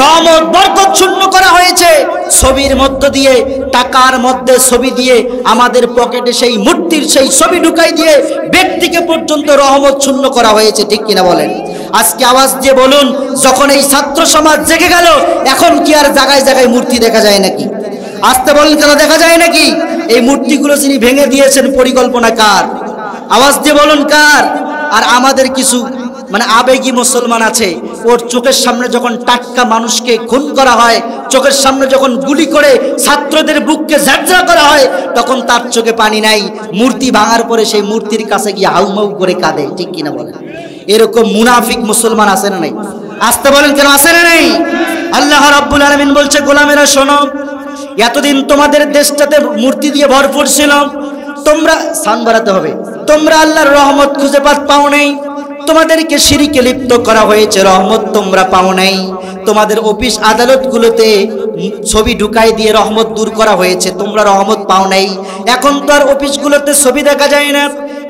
[SPEAKER 1] রহমত বরকত শূন্য করা হয়েছে ছবির মধ্য দিয়ে, টাকার মধ্যে ছবি দিয়ে, আমাদের পকেটে সেই মূর্তির সেই ছবি ঢুকাই দিয়ে ব্যক্তিকে পর্যন্ত রহমত শূন্য করা হয়েছে। ঠিক কিনা বলেন? আজকে আওয়াজ দিয়ে বলুন, যখন এই ছাত্র সমাজ জেগে গেল, এখন কি আর জায়গায় জায়গায় মূর্তি দেখা যায় নাকি? আসতে বলেন, কেন দেখা যায় নাকি? এই মূর্তিগুলো যিনি ভেঙে দিয়েছেন, পরিকল্পনা কার? আওয়াজ দিয়ে বলুন, কার? আর আমাদের কিছু আবেগী মুসলমান আছে, ওর চোখের সামনে যখন টাটকা মানুষকে খুন করা হয়, চোখের সামনে যখন গুলি করে ছাত্রদের বুককে ঝাঁঝরা করা হয়, তখন তার চোখে পানি নাই। মূর্তি ভাঙার পরে সেই মূর্তির কাছে গিয়ে হাউমাউ করে কাঁদে। ঠিক কিনা বলেন? এরকম মুনাফিক মুসলমান আছে না নাই? আসতে বলেন, কেন আছে না নাই? আল্লাহ রাব্বুল আলামিন বলছে, গোলামেরা শোনো, এতদিন তোমাদের দেশটাতে মূর্তি দিয়ে ভরপুর ছিল, তোমরা সান বাড়াতে হবে, তোমরা আল্লাহর রহমত খুঁজে পাও নাই, তোমাদেরকে শিরকে লিপ্ত করা হয়েছে, রহমত তোমরা পাও নাই। তোমাদের অফিস আদালতগুলোতে ছবি ঢুকাই দিয়ে রহমত দূর করা হয়েছে, তোমরা রহমত পাও নাই। এখন তো আর অফিসগুলোতে ছবি দেখা যায় না,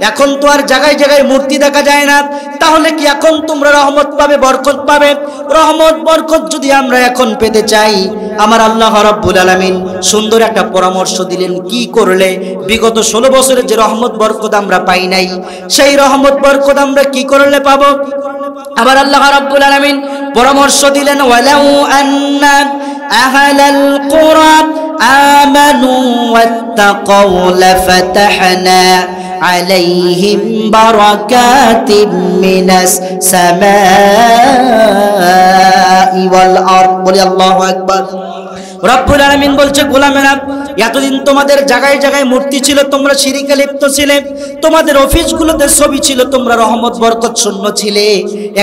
[SPEAKER 1] এখন তো আর জায়গায় জায়গায় মূর্তি দেখা যায় না। তাহলে কি এখন তোমরা রহমত পাবে, বরকত পাবে? রহমত বরকত যদি আমরা এখন পেতে চাই, আমার আল্লাহ রাব্বুল আলামিন সুন্দর একটা পরামর্শ দিলেন। কি করলে বিগত 16 বছরের যে রহমত বরকত আমরা পাই নাই, সেই রহমত বরকত আমরা কি করলে পাবো? আবার আল্লাহ রাব্বুল আলামিন পরামর্শ দিলেন, ওয়ালাউ আন্না আহলাল কুরা আমানু ওয়াত্তাকাউ লাফাতাহনা আলাইহিম বারাকাতিম মিনাস সামাই ওয়াল আরদ। বলি আল্লাহু আকবার। রব্বুল আলামিন বলছে, গোলামেরা, এতদিন তোমাদের জায়গায় জায়গায় মূর্তি ছিল, তোমরা শিরকে লিপ্ত ছিলে, তোমাদের অফিসগুলোতে ছবি ছিল, তোমরা রহমত বরকত শূন্য ছিলে।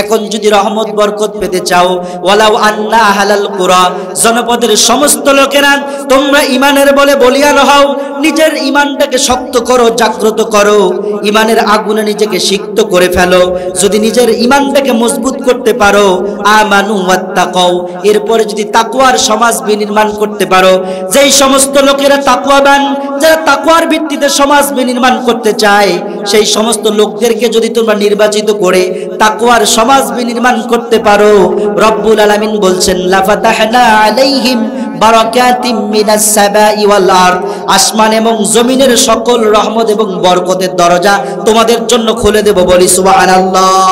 [SPEAKER 1] এখন যদি রহমত বরকত পেতে চাও, ওয়ালাউ আন্না আহলাল কুরা, জনপদের সমস্ত লোকেরা তোমরা ইমানের বলে বলিয়ান হও, নিজের ইমানটাকে শক্ত করো, জাগ্রত করো, ইমানের আগুনে নিজেকে সিক্ত করে ফেলো। যদি নিজের ইমানটাকে মজবুত করতে পারো, আমানু ওয়াত্তাকাউ, এরপরে যদি তাকওয়ার সমাজ বিনির্মাণ করতে পারো, যেই সমস্ত লোকেরা তাকওয়াবান, যারা তাকওয়ার ভিত্তিতে সমাজ বিনির্মাণ করতে চায়, সেই সমস্ত লোকদেরকে যদি তোমরা নির্বাচিত করে তাকওয়ার সমাজ বিনির্মাণ করতে পারো, রব্বুল আলামিন বলছেন, লাফাতাহনা আলাইহিম বারাকাতিম মিনাস সামাই ওয়াল আরদ, আসমান এবং জমিনের সকল রহমত এবং বরকতের দরজা তোমাদের জন্য খুলে দেব। বলি সুবহানাল্লাহ।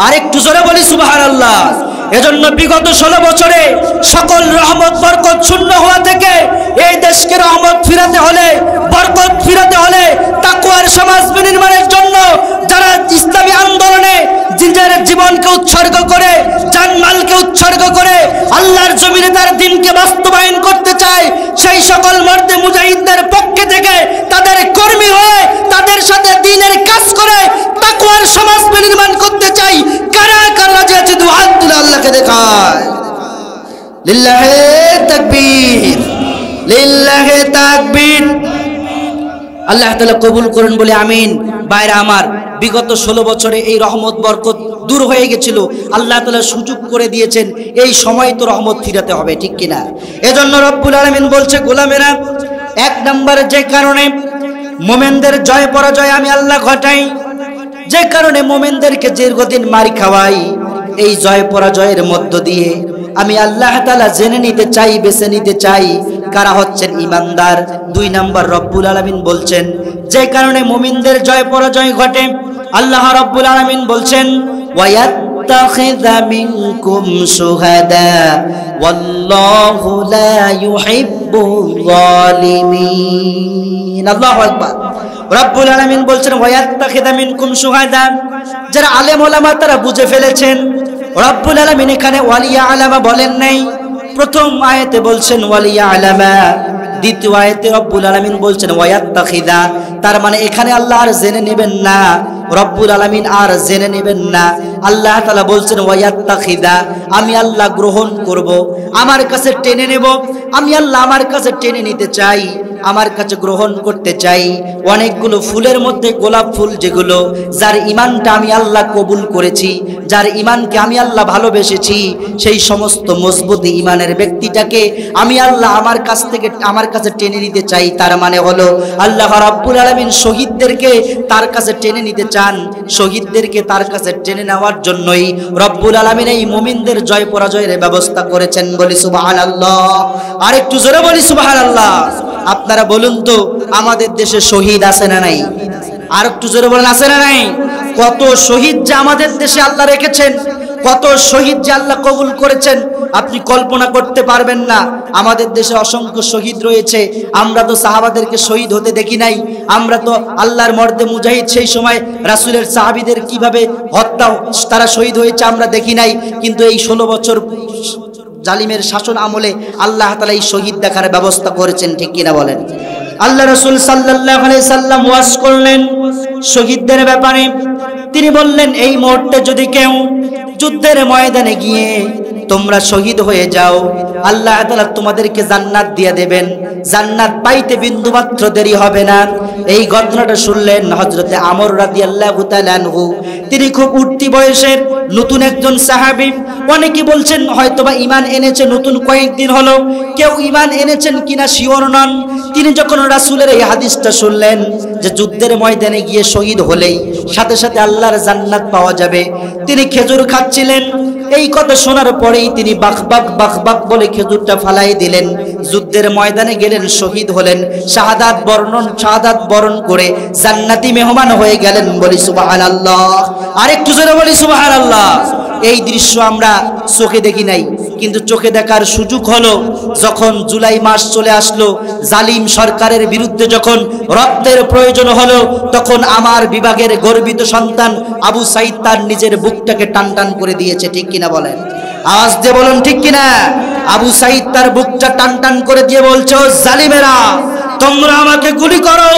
[SPEAKER 1] আরেকটু জোরে বলি সুবহানাল্লাহ। এজন্য বিগত 16 বছরে সকল রহমত বরকত শূন্য হওয়া থেকে এই দেশকে রহমত ফিরাতে হলে, বরকত ফিরাতে হলে, তাকওয়ার সমাজ বিনির্মাণের জন্য যারা ইসলামী আন্দোলনে নিজের জীবনকে উৎসর্গ করে, জানমালকে উৎসর্গ করে আল্লাহর জমিনে তার দ্বীনকে বাস্তবায়ন করতে চায়, সেই সকল মর্দে মুজাহিদদের পক্ষে থেকে তাদের কর্মী হয়ে তাদের সাথে দ্বীনের কাজ করে তাকওয়ার সমাজ বিনির্মাণ করতে চাই। কারা কারা রাজি আছে? দুই হাত তুলে আল্লাহকে দেখায়। লিল্লাহে তাকবীর, লিল্লাহে তাকবীর। আল্লাহ তাআলা কবুল করুন বলে আমিন। বাইরে আমার, বিগত 16 বছরে এই রহমত বরকত দূর হয়ে গেছিল, আল্লাহ তাআলা সুযোগ করে দিয়েছেন, এই সময় তো রহমত ফিরাতে হবে, ঠিক কিনা? এজন্য রব্বুল আলামিন বলছে, গোলামেরা, এক নম্বরে যে কারণে মুমিনদের জয় পরাজয় আমি আল্লাহ ঘটাই, যে কারণে মুমিনদেরকে দীর্ঘদিন মারি খাওয়াই, এই জয় পরাজয়ের মধ্য দিয়ে আমি আল্লাহ তাআলা জেনে নিতে চাই, বেছে নিতে চাই কারা হচ্ছেন ইমানদার। 2 নম্বর রব্বুল আলামিন বলছেন, যে কারণে মুমিনদের জয় পরাজয় ঘটে, আল্লাহ রব্বুল আলামিন বলছেন, ওয়ায়াত্তাখিযা মিনকুম শুহাদা ওয়াল্লাহু লা ইউহিব্বুল যালিমিন। আল্লাহু আকবার। রব্বুল আলামিন বলছেন, ওয়ায়াত্তাখিযা মিনকুম শুহাদা, যারা আলেম ওলামা তারা বুঝে ফেলেছেন। রব্বুল আলামিন এখানে ওয়ালিয়া আলামা বলেন নাই, প্রথম আয়াতে বলছেন ওয়ালিয়া আলামা, দ্বিতীয় আয়াতে রব্বুল আলামিন বলছেন ওয়ায়াত্তাখিযা, তার মানে এখানে আল্লাহ আর জেনে নেবেন না, রব্বুল আলামিন আর জেনে নেবেন না। আল্লাহ তাআলা বলছেন ওয়ায়াত্তাখিযা, আমি আল্লাহ গ্রহণ করব, আমার কাছে টেনে নেব, আমি আল্লাহ আমার কাছে টেনে নিতে চাই, আমার কাছে গ্রহণ করতে চাই। অনেকগুলো ফুলের মধ্যে গোলাপ ফুল, যেগুলো যার ইমানটা আমি আল্লাহ কবুল করেছি, যার ইমানকে আমি আল্লাহ ভালোবেসেছি, সেই সমস্ত মজবুত ইমানের ব্যক্তিটাকে আমি আল্লাহ আমার কাছে টেনে নিতে চাই। তার মানে হলো আল্লাহ রাব্বুল আলামিন শহীদদেরকে তার কাছে টেনে নিতে চান, শহীদদেরকে তার কাছে টেনে নেওয়ার জন্যই রব্বুল আলামিন এই মুমিনদের জয় পরাজয়ের ব্যবস্থা করেছেন। বলি সুবহানাল্লাহ। আরেকটু জোরে বলি সুবহানাল্লাহ। আপনারা বলুন তো, আমাদের দেশে শহীদ আছে না নাই? আর একটু জোরে বলেন, আছে না নাই? কত শহীদ যে আমাদের দেশে আল্লাহ রেখেছেন, কত শহীদ যে আল্লাহ কবুল করেছেন, আপনি কল্পনা করতে পারবেন না। আমাদের দেশে অসংখ্য শহীদ রয়েছে। আমরা তো সাহাবাদেরকে শহীদ হতে দেখি নাই, আমরা তো আল্লাহর মর্দে মুজাহিদ সেই সময় রাসূলের সাহাবীদের কিভাবে হত্যা, তারা শহীদ হয়েছে আমরা দেখি নাই। কিন্তু এই 16 বছর জালিমের শাসন আমলে আল্লাহ তাআলা এই শহীদ দেখার ব্যবস্থা করেছেন, ঠিক কিনা বলেন? আল্লাহ রাসূল সাল্লাল্লাহু আলাইহি সাল্লাম ওয়াজ করলেন শহীদদের ব্যাপারে। তিনি বললেন, এই মুহূর্তে যদি কেউ যুদ্ধের ময়দানে গিয়ে তোমরা শহীদ হয়ে যাও, আল্লাহ তাআলা তোমাদেরকে জান্নাত দিয়ে দেবেন, জান্নাত পাইতে বিন্দুমাত্র দেরি হবে না। এই ঘটনাটা শুনলেন হযরতে আমর রাদিয়াল্লাহু তাআলা আনহু। তিনি খুব উঠতি বয়সের নতুন একজন সাহাবী। অনেকে বলছেন হয়তোবা ঈমান এনেছে নতুন কয়েকদিন হলো, কেউ ঈমান এনেছেন কিনা শিওর নন। তিনি যখন রাসূলের এই হাদিসটা শুনলেন যে যুদ্ধের ময়দানে গিয়ে শহীদ হলেই সাথে সাথে আল্লাহর জান্নাত পাওয়া যাবে, তিনি খেজুর খাচ্ছিলেন। এই কথা শোনার পরেই তিনি বাকবাক বাকবাক বলে খেজুরটা ফালাই দিলেন, যুদ্ধের ময়দানে গেলেন, শহীদ হলেন, শাহাদাত বরণ করে জান্নাতি মেহমান হয়ে গেলেন। বলি সুবহানাল্লাহ, আরেকটু জোরে বলি সুবহানাল্লাহ। এই দৃশ্য আমরা চোখে দেখি নাই, কিন্তু চোখে দেখার সুযোগ হলো যখন জুলাই মাস চলে আসলো, জালিম সরকারের বিরুদ্ধে যখন রক্তের প্রয়োজন হলো, তখন আমার বিভাগের গর্বিত সন্তান আবু সাঈদ তার নিজের বুকটাকে টান টান করে দিয়েছে। ঠিক কিনা বলেন? আওয়াজ দিয়ে বলুন ঠিক কিনা? আবু সাঈদ তার বুকটা টান টান করে দিয়ে বলছে, ও জালিমেরা, তোমরা আমাকে গুলি করো,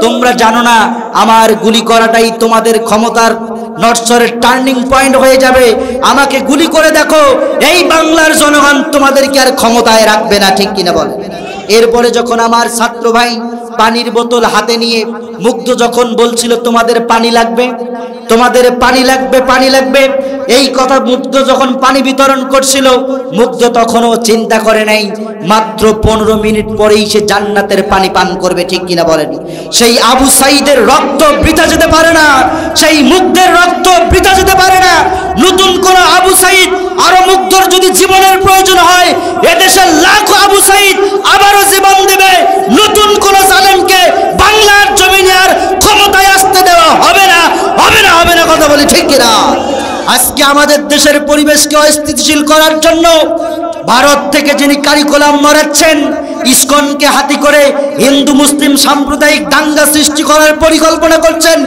[SPEAKER 1] তোমরা জানো না আমার গুলি করাটাই তোমাদের ক্ষমতার নরসরের টার্নিং পয়েন্ট হয়ে যাবে। আমাকে গুলি করে দেখো, এই বাংলার জনগণ তোমাদেরকে আর ক্ষমতায় রাখবে না। ঠিক কিনা বলে? এরপরে যখন আমার ছাত্র ভাই পানির বোতল হাতে নিয়ে মুগ্ধ যখন বলছিল তোমাদের পানি লাগবে, তোমাদের পানি লাগবে, পানি লাগবে, এই কথা মুগ্ধ যখন পানি বিতরণ করছিল, মুগ্ধ তখনও চিন্তা করে নাই মাত্র 15 মিনিট পরেই সে জান্নাতের পানি পান করবে। ঠিক কিনা বলেন? সেই আবু সাঈদের রক্ত বৃথা যেতে পারে না, সেই মুগ্ধের রক্ত বৃথা যেতে পারে না। নতুন কোন আবু সাঈদ আরো মুগ্ধর যদি জীবনের প্রয়োজন হয়, এদেশের লাখো আবু সাঈদ আবারও জীবন দেবে। নতুন কোন জালেমকে বাংলার জমিনে আর ক্ষমতায় আসতে দেওয়া হবে না, হবে না, হবে না। কথা বলি ঠিক কিনা? আজকে আমাদের দেশের পরিবেশকে অস্থিতিশীল করার জন্য ভারত থেকে যিনি কারিকুলাম মরাচ্ছেন, ইসকনকে হাতি করে হিন্দু মুসলিম সাম্প্রদায়িক দাঙ্গা সৃষ্টি করার পরিকল্পনা করছেন,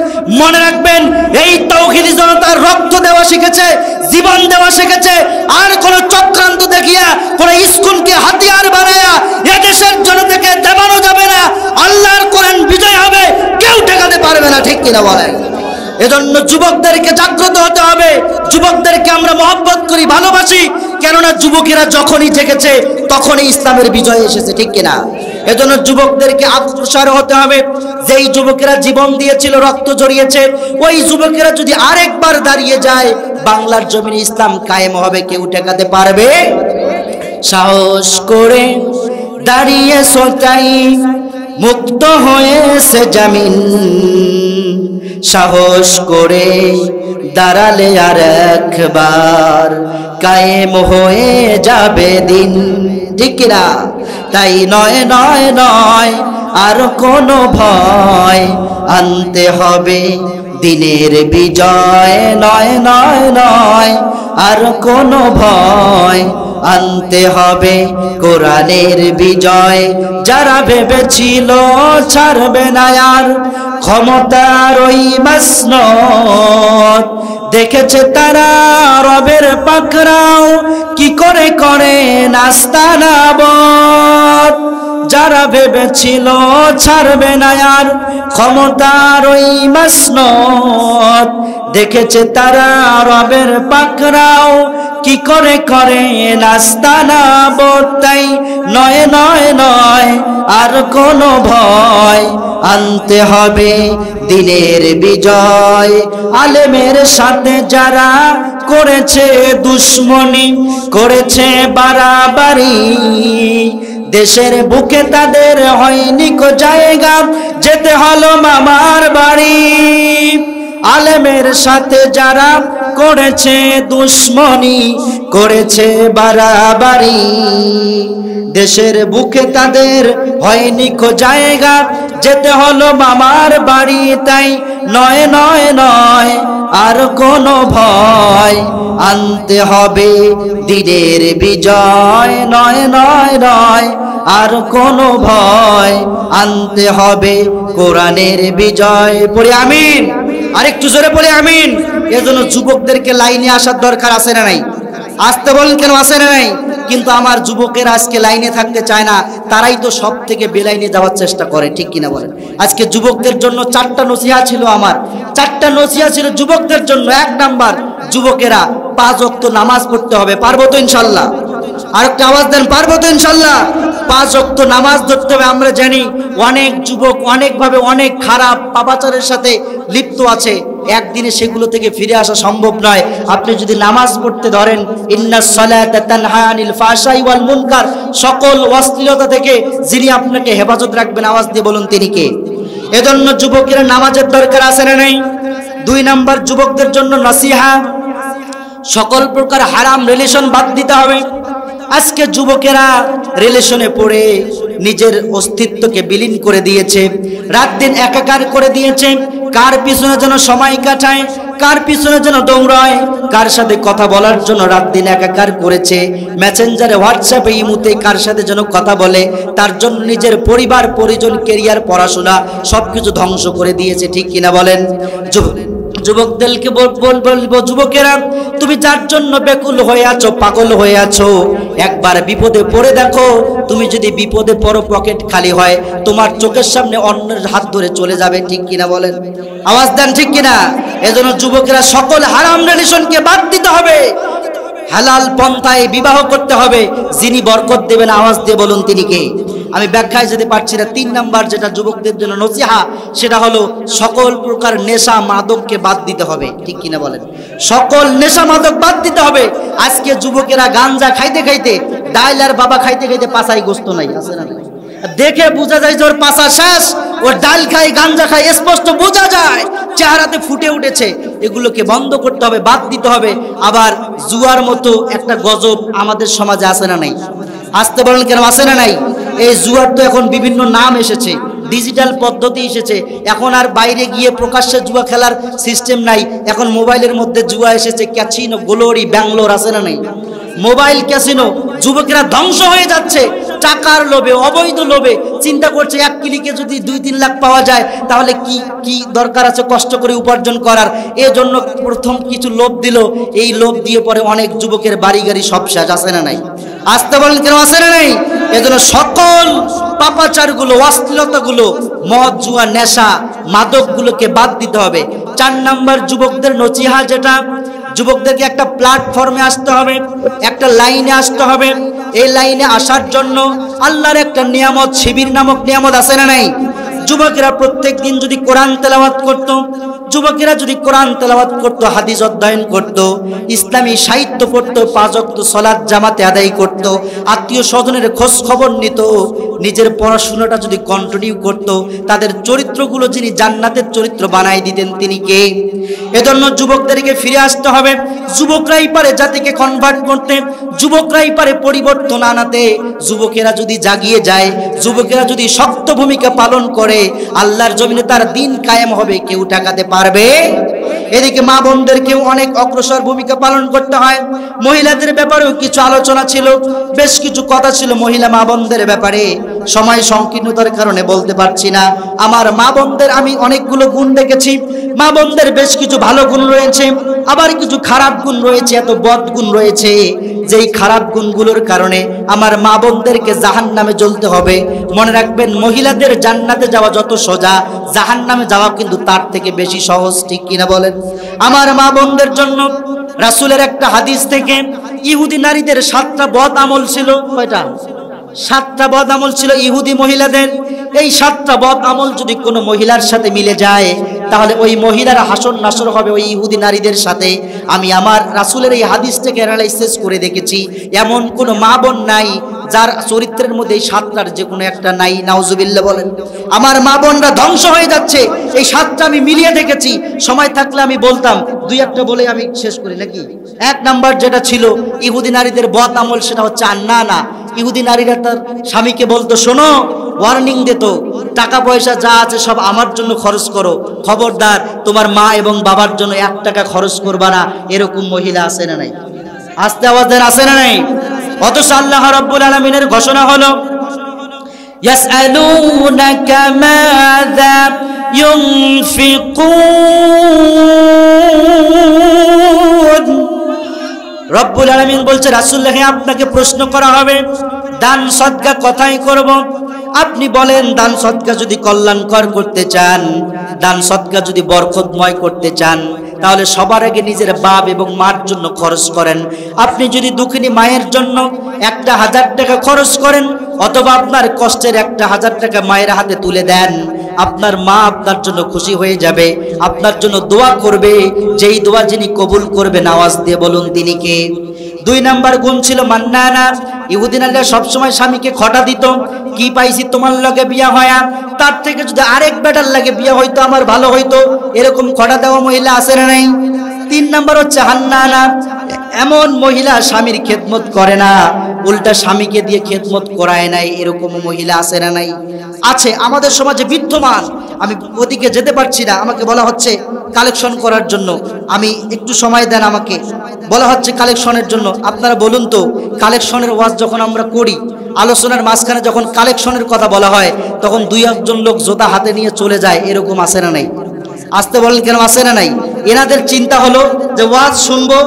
[SPEAKER 1] মনে রাখবেন এই তাওহীদি জনতার রক্ত দেওয়া শিখেছে, জীবন দেওয়া শিখেছে। আর কোন চক্রান্ত দেখিয়া কোন ইসকনকে হাতিয়ার বানায়া এদেশের জনতাকে দেবানো যাবে না। আল্লাহর কোরআন বিজয় হবে, কেউ ঠেকাতে পারবে না। ঠিক কিনা বলেন? এজন্য যুবকদেরকে জাগ্রত হতে হবে। যুবকদেরকে আমরা মহব্বত করি, ভালোবাসি, কেননা যুবকেরা যখনই জেগেছে তখনই ইসলামের বিজয় এসেছে। ঠিক কিনা? এজন্য যুবকদেরকে অগ্রসর হতে হবে। যেই যুবকেরা জীবন দিয়েছিল, রক্ত ঝরিয়েছে, ওই যুবকেরা যদি আরেকবার দাঁড়িয়ে যায়, বাংলার জমিনে ইসলাম কায়েম হবে, কেউ ঠেকাতে পারবে। সাহস করে দাঁড়িয়ে সোটাই মুক্ত হয়েছে জামিন, সাহস করে দাঁড়ালে আর একবার কায়েম হয়ে যাবে দিন। ঠিক কিনা? তাই নয় নয় নয় আর কোনো ভয়, আনতে হবে দিনের বিজয়। নয় নয় নয় আর কোনো ভয়, আনতে হবে কোরআনের বিজয়। যারা ভেবেছিল ছাড়বে না আর ক্ষমতার ওই মাসনদ, দেখেছে তারা রবের পাকড়াও কি করে করে নাস্তানাবদ। যারা ভেবেছিল ছাড়বে না আর ক্ষমতার ওই মাসনদ, দেখেছে তারা রবের পাকড়াও কি করে করে নাস্তানাবদ। তাই নয় নয় নয় আর কোনো ভয়, আনতে হবে দিনের বিজয়। আলেমের সাথে যারা করেছে দুশ্মনী, করেছে বাড়াবাড়ি, দেশের বুকে তাদের হয়নি কো জায়গা, যেতে হলো মামার বাড়ি। আলেমের সাথে যারা করেছে দুশ্মনী, করেছে বাড়াবাড়ি, দেশের বুকে তাদের হয়নি কো জায়গা, যেতে হলো মামার বাড়ি। তাই নয় নয় নয় আর কোনো ভয়, আনতে হবে দিনের বিজয়। নয় নয় নয় আর কোনো ভয়, আনতে হবে কোরআনের বিজয়। পড়ি আমিন, আরেকটু জোরে পড়ি আমিন। এজন্য যুবকদেরকে লাইনে আসার দরকার আছে না নাই? আসতে বলেন কেন? আছে না নাই? কিন্তু আমার যুবকেরা আজকে লাইনে থাকতে চায় না, তারাই তো সব থেকে বেলাইনে যাওয়ার চেষ্টা করে, ঠিক কিনা বলেন? আজকে যুবকদের জন্য 4টা নসিহা ছিল আমার, 4টা নসিহা ছিল যুবকদের জন্য। 1 নাম্বার, যুবকেরা 5 ওয়াক্ত নামাজ পড়তে হবে। পারবো তো ইনশাল্লাহ? আর একটা আওয়াজ দেন, পারবো তো ইনশাল্লাহ? 5 ওয়াক্ত নামাজ ধরতে হবে। আমরা জানি অনেক যুবক অনেকভাবে অনেক খারাপ পাপাচারের সাথে লিপ্ত আছে, একদিনে সেগুলো থেকে ফিরে আসা সম্ভব নয়। আপনি যদি নামাজ পড়তে ধরেন, ইন্নাস সালাতা তানহা আনিল ফাহশাই ওয়াল মুনকার, সকল অশ্লীলতা থেকে যিনি আপনাকে হেফাজত রাখবেন, আওয়াজ দিয়ে বলুন তিনি কে? এজন্য যুবকেরা নামাজের দরকার আছে না নেই? 2 নাম্বার, যুবকদের জন্য নসিহা, সকল প্রকার হারাম রিলেশন বাদ দিতে হবে। আজকে যুবকেরা রিলেশনে পড়ে নিজের অস্তিত্বকে বিলীন করে দিয়েছে, রাত দিন একাকার করে দিয়েছে। কার পিছনে যেন সময় কাটায়, কার পিছনে যেন দৌড়ায়, কার সাথে কথা বলার জন্য রাত দিন একাকার করেছে। মেসেঞ্জারে, হোয়াটসঅ্যাপে, ইমুতে কার সাথে যেন কথা বলে, তার জন্য নিজের পরিবার পরিজন, কেরিয়ার, পড়াশোনা সবকিছু ধ্বংস করে দিয়েছে, ঠিক কিনা বলেন? যুবকদেরকে বলবো, যুবকেরা তুমি যার জন্য বেকুল হয়ে আছো, পাগল হয়ে আছো, একবার বিপদে পড়ে দেখো। তুমি যদি বিপদে পড়ো, পকেট খালি হয়, তোমার চোখের সামনে অন্যের হাত ধরে চলে যাবে, ঠিক কিনা বলেন? আওয়াজ দেন, ঠিক কিনা? এজন্য যুবকেরা সকল হারাম রিলেশনকে বাদ দিতে হবে, হালাল পন্থায় বিবাহ করতে হবে। যিনি বরকত দেবেন, আওয়াজ দিয়ে বলুন তিনি কে? আমি ব্যাখ্যায় যেতে পারছি না। 3 নাম্বার যেটা যুবকদের জন্য নসিহা, সেটা হলো সকল প্রকার নেশা মাদককে বাদ দিতে হবে, ঠিক কিনা বলেন? সকল নেশা মাদক বাদ দিতে হবে। আজকে যুবকেরা গাঞ্জা খাইতে খাইতে, ডাইল আর বাবা খাইতে খাইতে পাছায় গোস্ত নাই, আছে না? দেখে বোঝা যায় যে ওর পাছা শেষ, ওর ডাল খায়, গাঞ্জা খায়, স্পষ্ট বোঝা যায়, চেহারাতে ফুটে উঠেছে। এগুলোকে বন্ধ করতে হবে, বাদ দিতে হবে। আবার জুয়ার মতো একটা গজব আমাদের সমাজে আছে না নাই? আসতে বলেন কেন, আছে না নাই? এই জুয়ার তো এখন বিভিন্ন নাম এসেছে, ডিজিটাল পদ্ধতি এসেছে। এখন আর বাইরে গিয়ে প্রকাশ্যে জুয়া খেলার সিস্টেম নাই, এখন মোবাইলের মধ্যে জুয়া এসেছে। ক্যাসিনো, গ্লোরি, ব্যাঙ্গালোর, আছে না নাই? Mobile casino. যুবকেরা ধ্বংস হয়ে যাচ্ছে টাকার লোভে, অবৈধ লোভে। চিন্তা করছে 1 ক্লিকে যদি 2-3 লাখ পাওয়া যায়, তাহলে কি দরকার আছে কষ্ট করে উপার্জন করার? এজন্য প্রথম কিছু লোভ দিল, এই লোভ দিয়ে পরে অনেক যুবকের বাড়ি গাড়ি সব শেষ, আছে না নাই? আসতে বলেন কেন, আছে না নাই? এজন্য সকল পাপাচারগুলো, অশ্লীলতাগুলো, মদ, জুয়া, নেশা, মাদকগুলোকে বাদ দিতে হবে। 4 নাম্বার যুবকদের নসিহা যেটা, যুবকদেরকে একটা প্ল্যাটফর্মে আসতে হবে, একটা লাইনে আসতে হবে। এই লাইনে আসার জন্য আল্লাহর একটা নিয়ামত, শিবির নামক নিয়ামত, আছে না নাই? যুবকেরা প্রত্যেক দিন যদি কোরআন তেলাওয়াত করত, যুবকেরা যদি কোরআন তেলাওয়াত করত, হাদিস অধ্যয়ন করত, ইসলামী সাহিত্য পড়ত, 5 ওয়াক্ত সালাত জামাতে আদায় করত, আত্মীয় স্বজনের খোঁজ খবর নিত, নিজের পড়াশোনাটা যদি কন্টিনিউ করত, তাদের চরিত্রগুলো যিনি জান্নাতের চরিত্র বানাই দিতেন, তিনি কে? এজন্য যুবকদেরকে ফিরে আসতে হবে। যুবকরাই পারে জাতিকে কনভার্ট করতে, যুবকরাই পারে পরিবর্তন আনাতে। যুবকেরা যদি জাগিয়ে যায়, যুবকেরা যদি শক্ত ভূমিকা পালন করে, আল্লাহর জমিনে তার দিন কায়েম হবে, কেউ ঠেকাতে পারবে? এদিকে মা বোনদেরকেও অনেক অগ্রসর ভূমিকা পালন করতে হয়। মহিলাদের ব্যাপারেও কিছু আলোচনা ছিল, বেশ কিছু কথা ছিল মহিলা মা বোনদের ব্যাপারে। সময় সংকীর্ণতার কারণে বলতে পারছি না। আমার মা বোনদের আমি অনেকগুলো গুণ দেখেছি। মা বোনদের বেশ কিছু ভালো গুণ রয়েছে, আবার কিছু খারাপ গুণ রয়েছে, এত বদ গুণ রয়েছে, যেই খারাপ গুণগুলোর কারণে আমার মা বোনদেরকে জাহান্নামে জ্বলতে হবে। মনে রাখবেন, মহিলাদের জান্নাতে যাওয়া যত সোজা, জাহান্নামে যাওয়া কিন্তু তার থেকে বেশি সহজ, ঠিক কিনা বলেন? আমার মা বোনদের জন্য রাসূলের একটা হাদিস থেকে, ইহুদি নারীদের 7টা বদ আমল ছিল। কয়টা? 7টা বদ আমল ছিল ইহুদি মহিলাদের। এই 7টা বদ আমল যদি কোনো মহিলার সাথে মিলে যায়, তাহলে ওই মহিলার হাসর নাসর হবে ওই ইহুদি নারীদের সাথে। আমি আমার রাসূলের এই হাদিসটাকে অ্যানালাইসিস করে দেখেছি, এমন কোনো মা বোন নাই যার চরিত্রের মধ্যে এই 7টার যে কোনো একটা নাই। নাউজুবিল্লাহ বলেন। আমার মা বোনরা ধ্বংস হয়ে যাচ্ছে, এই 7টা আমি মিলিয়ে দেখেছি। সময় থাকলে আমি বলতাম, 2-1টা বলে আমি শেষ করি নাকি? 1 নাম্বার যেটা ছিল ইহুদি নারীদের বদ আমল, সেটা হচ্ছে আন্নানা। ইহুদি নারীরা তার স্বামীকে বলতো, শোনো, ওয়ার্নিং দিত, টাকা পয়সা যা আছে সব আমার জন্য খরচ করো, খবরদার তোমার মা এবং বাবার জন্য 1 টাকা খরচ করবা না। এরকম মহিলা আছে না নাই? আস্তে আওয়াজের আছে না নাই? অথচ আল্লাহ রাব্বুল আলামিনের ঘোষণা হলো, ইয়াসআলুনাকা মাযা ইউনফিকুন। রব্বুল আলামিন বলছে রাসূলুল্লাহ আপনাকে প্রশ্ন করা হবে দান সদকা কোথায় করব। আপনি বলেন দান সদকা যদি কল্যাণকর করতে চান, দান সদকা যদি বরকতময় করতে চান, তাহলে সবার আগে নিজের বাপ এবং মার জন্য খরচ করেন। আপনি যদি দুঃখিনী মায়ের জন্য 1000 টাকা খরচ করেন অথবা আপনার কষ্টের 1000 টাকা মায়ের হাতে তুলে দেন, আপনার মা আপনার জন্য খুশি হয়ে যাবে, আপনার জন্য দোয়া করবে। যেই দোয়া যিনি কবুল করবেন আওয়াজ দিয়ে বলুন তিনি কে। 2 নাম্বার গুণ ছিল মান্নানা। ইহুদিন আল্লাহ সবসময় স্বামীকে খটা দিত, কি পাইছি তোমার লগে বিয়া হয়া, তার থেকে যদি আরেক বেটার লাগে বিয়া হইতো আমার ভালো হইতো, এরকম খটা দেওয়া মহিলা আছে না নাই? 3 নাম্বার হচ্ছে হান্নানা। এমন মহিলা স্বামীর খেদমত করে না, উল্টা স্বামীকে দিয়ে খেদমত করায় নাই, এরকম মহিলা আছে না নাই? আছে আমাদের সমাজে বিদ্যমান। আমি ওদিকে যেতে পারছি না, আমাকে বলা হচ্ছে কালেকশন করার জন্য, আমি একটু সময় দেন আমাকে, বলা হচ্ছে কালেকশনের জন্য। আপনারা বলুন তো, কালেকশনের ওয়াজ যখন আমরা করি, আলোচনার মাঝখানে যখন কালেকশনের কথা বলা হয়, তখন 2-1 লোক জোতা হাতে নিয়ে চলে যায়, এরকম আছে না নাই? আসতে বলেন কেন, আছে না নাই? এনাদের চিন্তা হলো যে ওয়াজ শুনবো,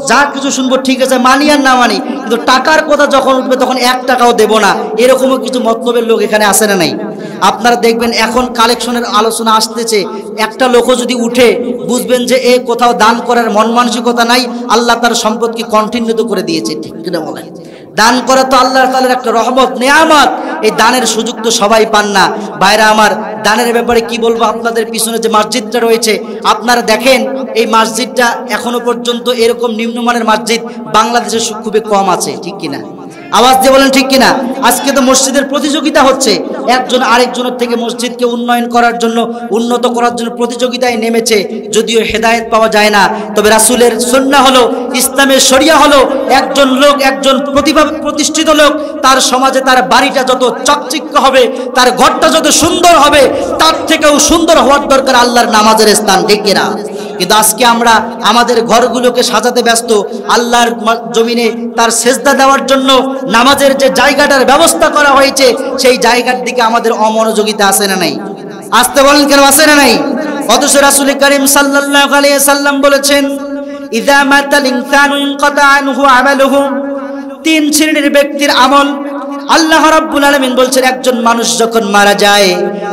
[SPEAKER 1] যা কিছু শুনবো ঠিক আছে, মানি আর না মানি, কিন্তু টাকার কথা যখন উঠবে তখন 1 টাকাও দেব না, এরকমও কিছু মতলবের লোক এখানে আসে না নাই? আপনারা দেখবেন এখন কালেকশনের আলোচনা আসতেছে, একটা লোকও যদি উঠে বুঝবেন যে এ কোথাও দান করার মন মানসিকতা নাই, আল্লাহ তার সম্পদকে কন্টিনিউ করে দিয়েছে, ঠিক কিনা বলেন? দান করা তো আল্লাহ তাআলার একটা রহমত, নেয়ামত। এই দানের সুযোগ তো সবাই পান না। ভাইরা আমার, দানের ব্যাপারে কি বলবো, আপনাদের পিছনে যে মসজিদটা রয়েছে, আপনারা দেখেন এই মসজিদটা এখনো পর্যন্ত এরকম নিম্নমানের মসজিদ বাংলাদেশে খুবই কম আছে, ঠিক কিনা? আওয়াজ দিয়ে বলেন ঠিক কিনা? আজকে তো মসজিদের প্রতিযোগিতা হচ্ছে, একজন আরেকজনের থেকে মসজিদকে উন্নয়ন করার জন্য, উন্নত করার জন্য প্রতিযোগিতায় নেমেছে। যদিও হেদায়েত পাওয়া যায় না, তবে রাসূলের সুন্নাহ হলো, ইসলামের শরিয়া হলো, একজন লোক, একজন প্রতিষ্ঠিত লোক, তার সমাজে তার বাড়িটা যত চকচিক্য হবে, তার ঘরটা যত সুন্দর হবে, তার থেকেও সুন্দর হওয়ার দরকার আল্লাহর নামাজের স্থান, ঠিক কিনা? কিন্তু আজকে আমরা আমাদের ঘরগুলোকে সাজাতে ব্যস্ত, আল্লাহর জমিনে তার সেজদা দেওয়ার জন্য নামাজের যে জায়গাটার ব্যবস্থা করা হয়েছে, সেই জায়গার দিকে আমাদের অমনোযোগিতা আছে না নাই? আসতে বলেন কেন, আছে না নাই? অথচ রাসূল করিম সাল্লাল্লাহু আলাইহি সাল্লাম বলেছেন, ইযা মাতাল ইনসানু ইনকাতা আনহু আমালুহু। 3 শ্রেণীর ব্যক্তির আমল, আল্লাহ রাব্বুল আলামিন বলছেন, একজন মানুষ যখন মারা যায়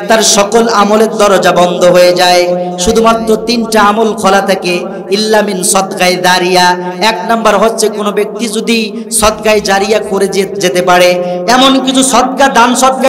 [SPEAKER 1] তার সকল আমলের দরজা বন্ধ হয়ে যায়, শুধুমাত্র 3টা আমল খোলা থাকে, ইল্লা মিন সদকায়ে জারিয়া। 1 নাম্বার হচ্ছে কোনো ব্যক্তি যদি সদকায়ে জারিয়া করে যেতে পারে, এমন কিছু সদকা, দান সদকা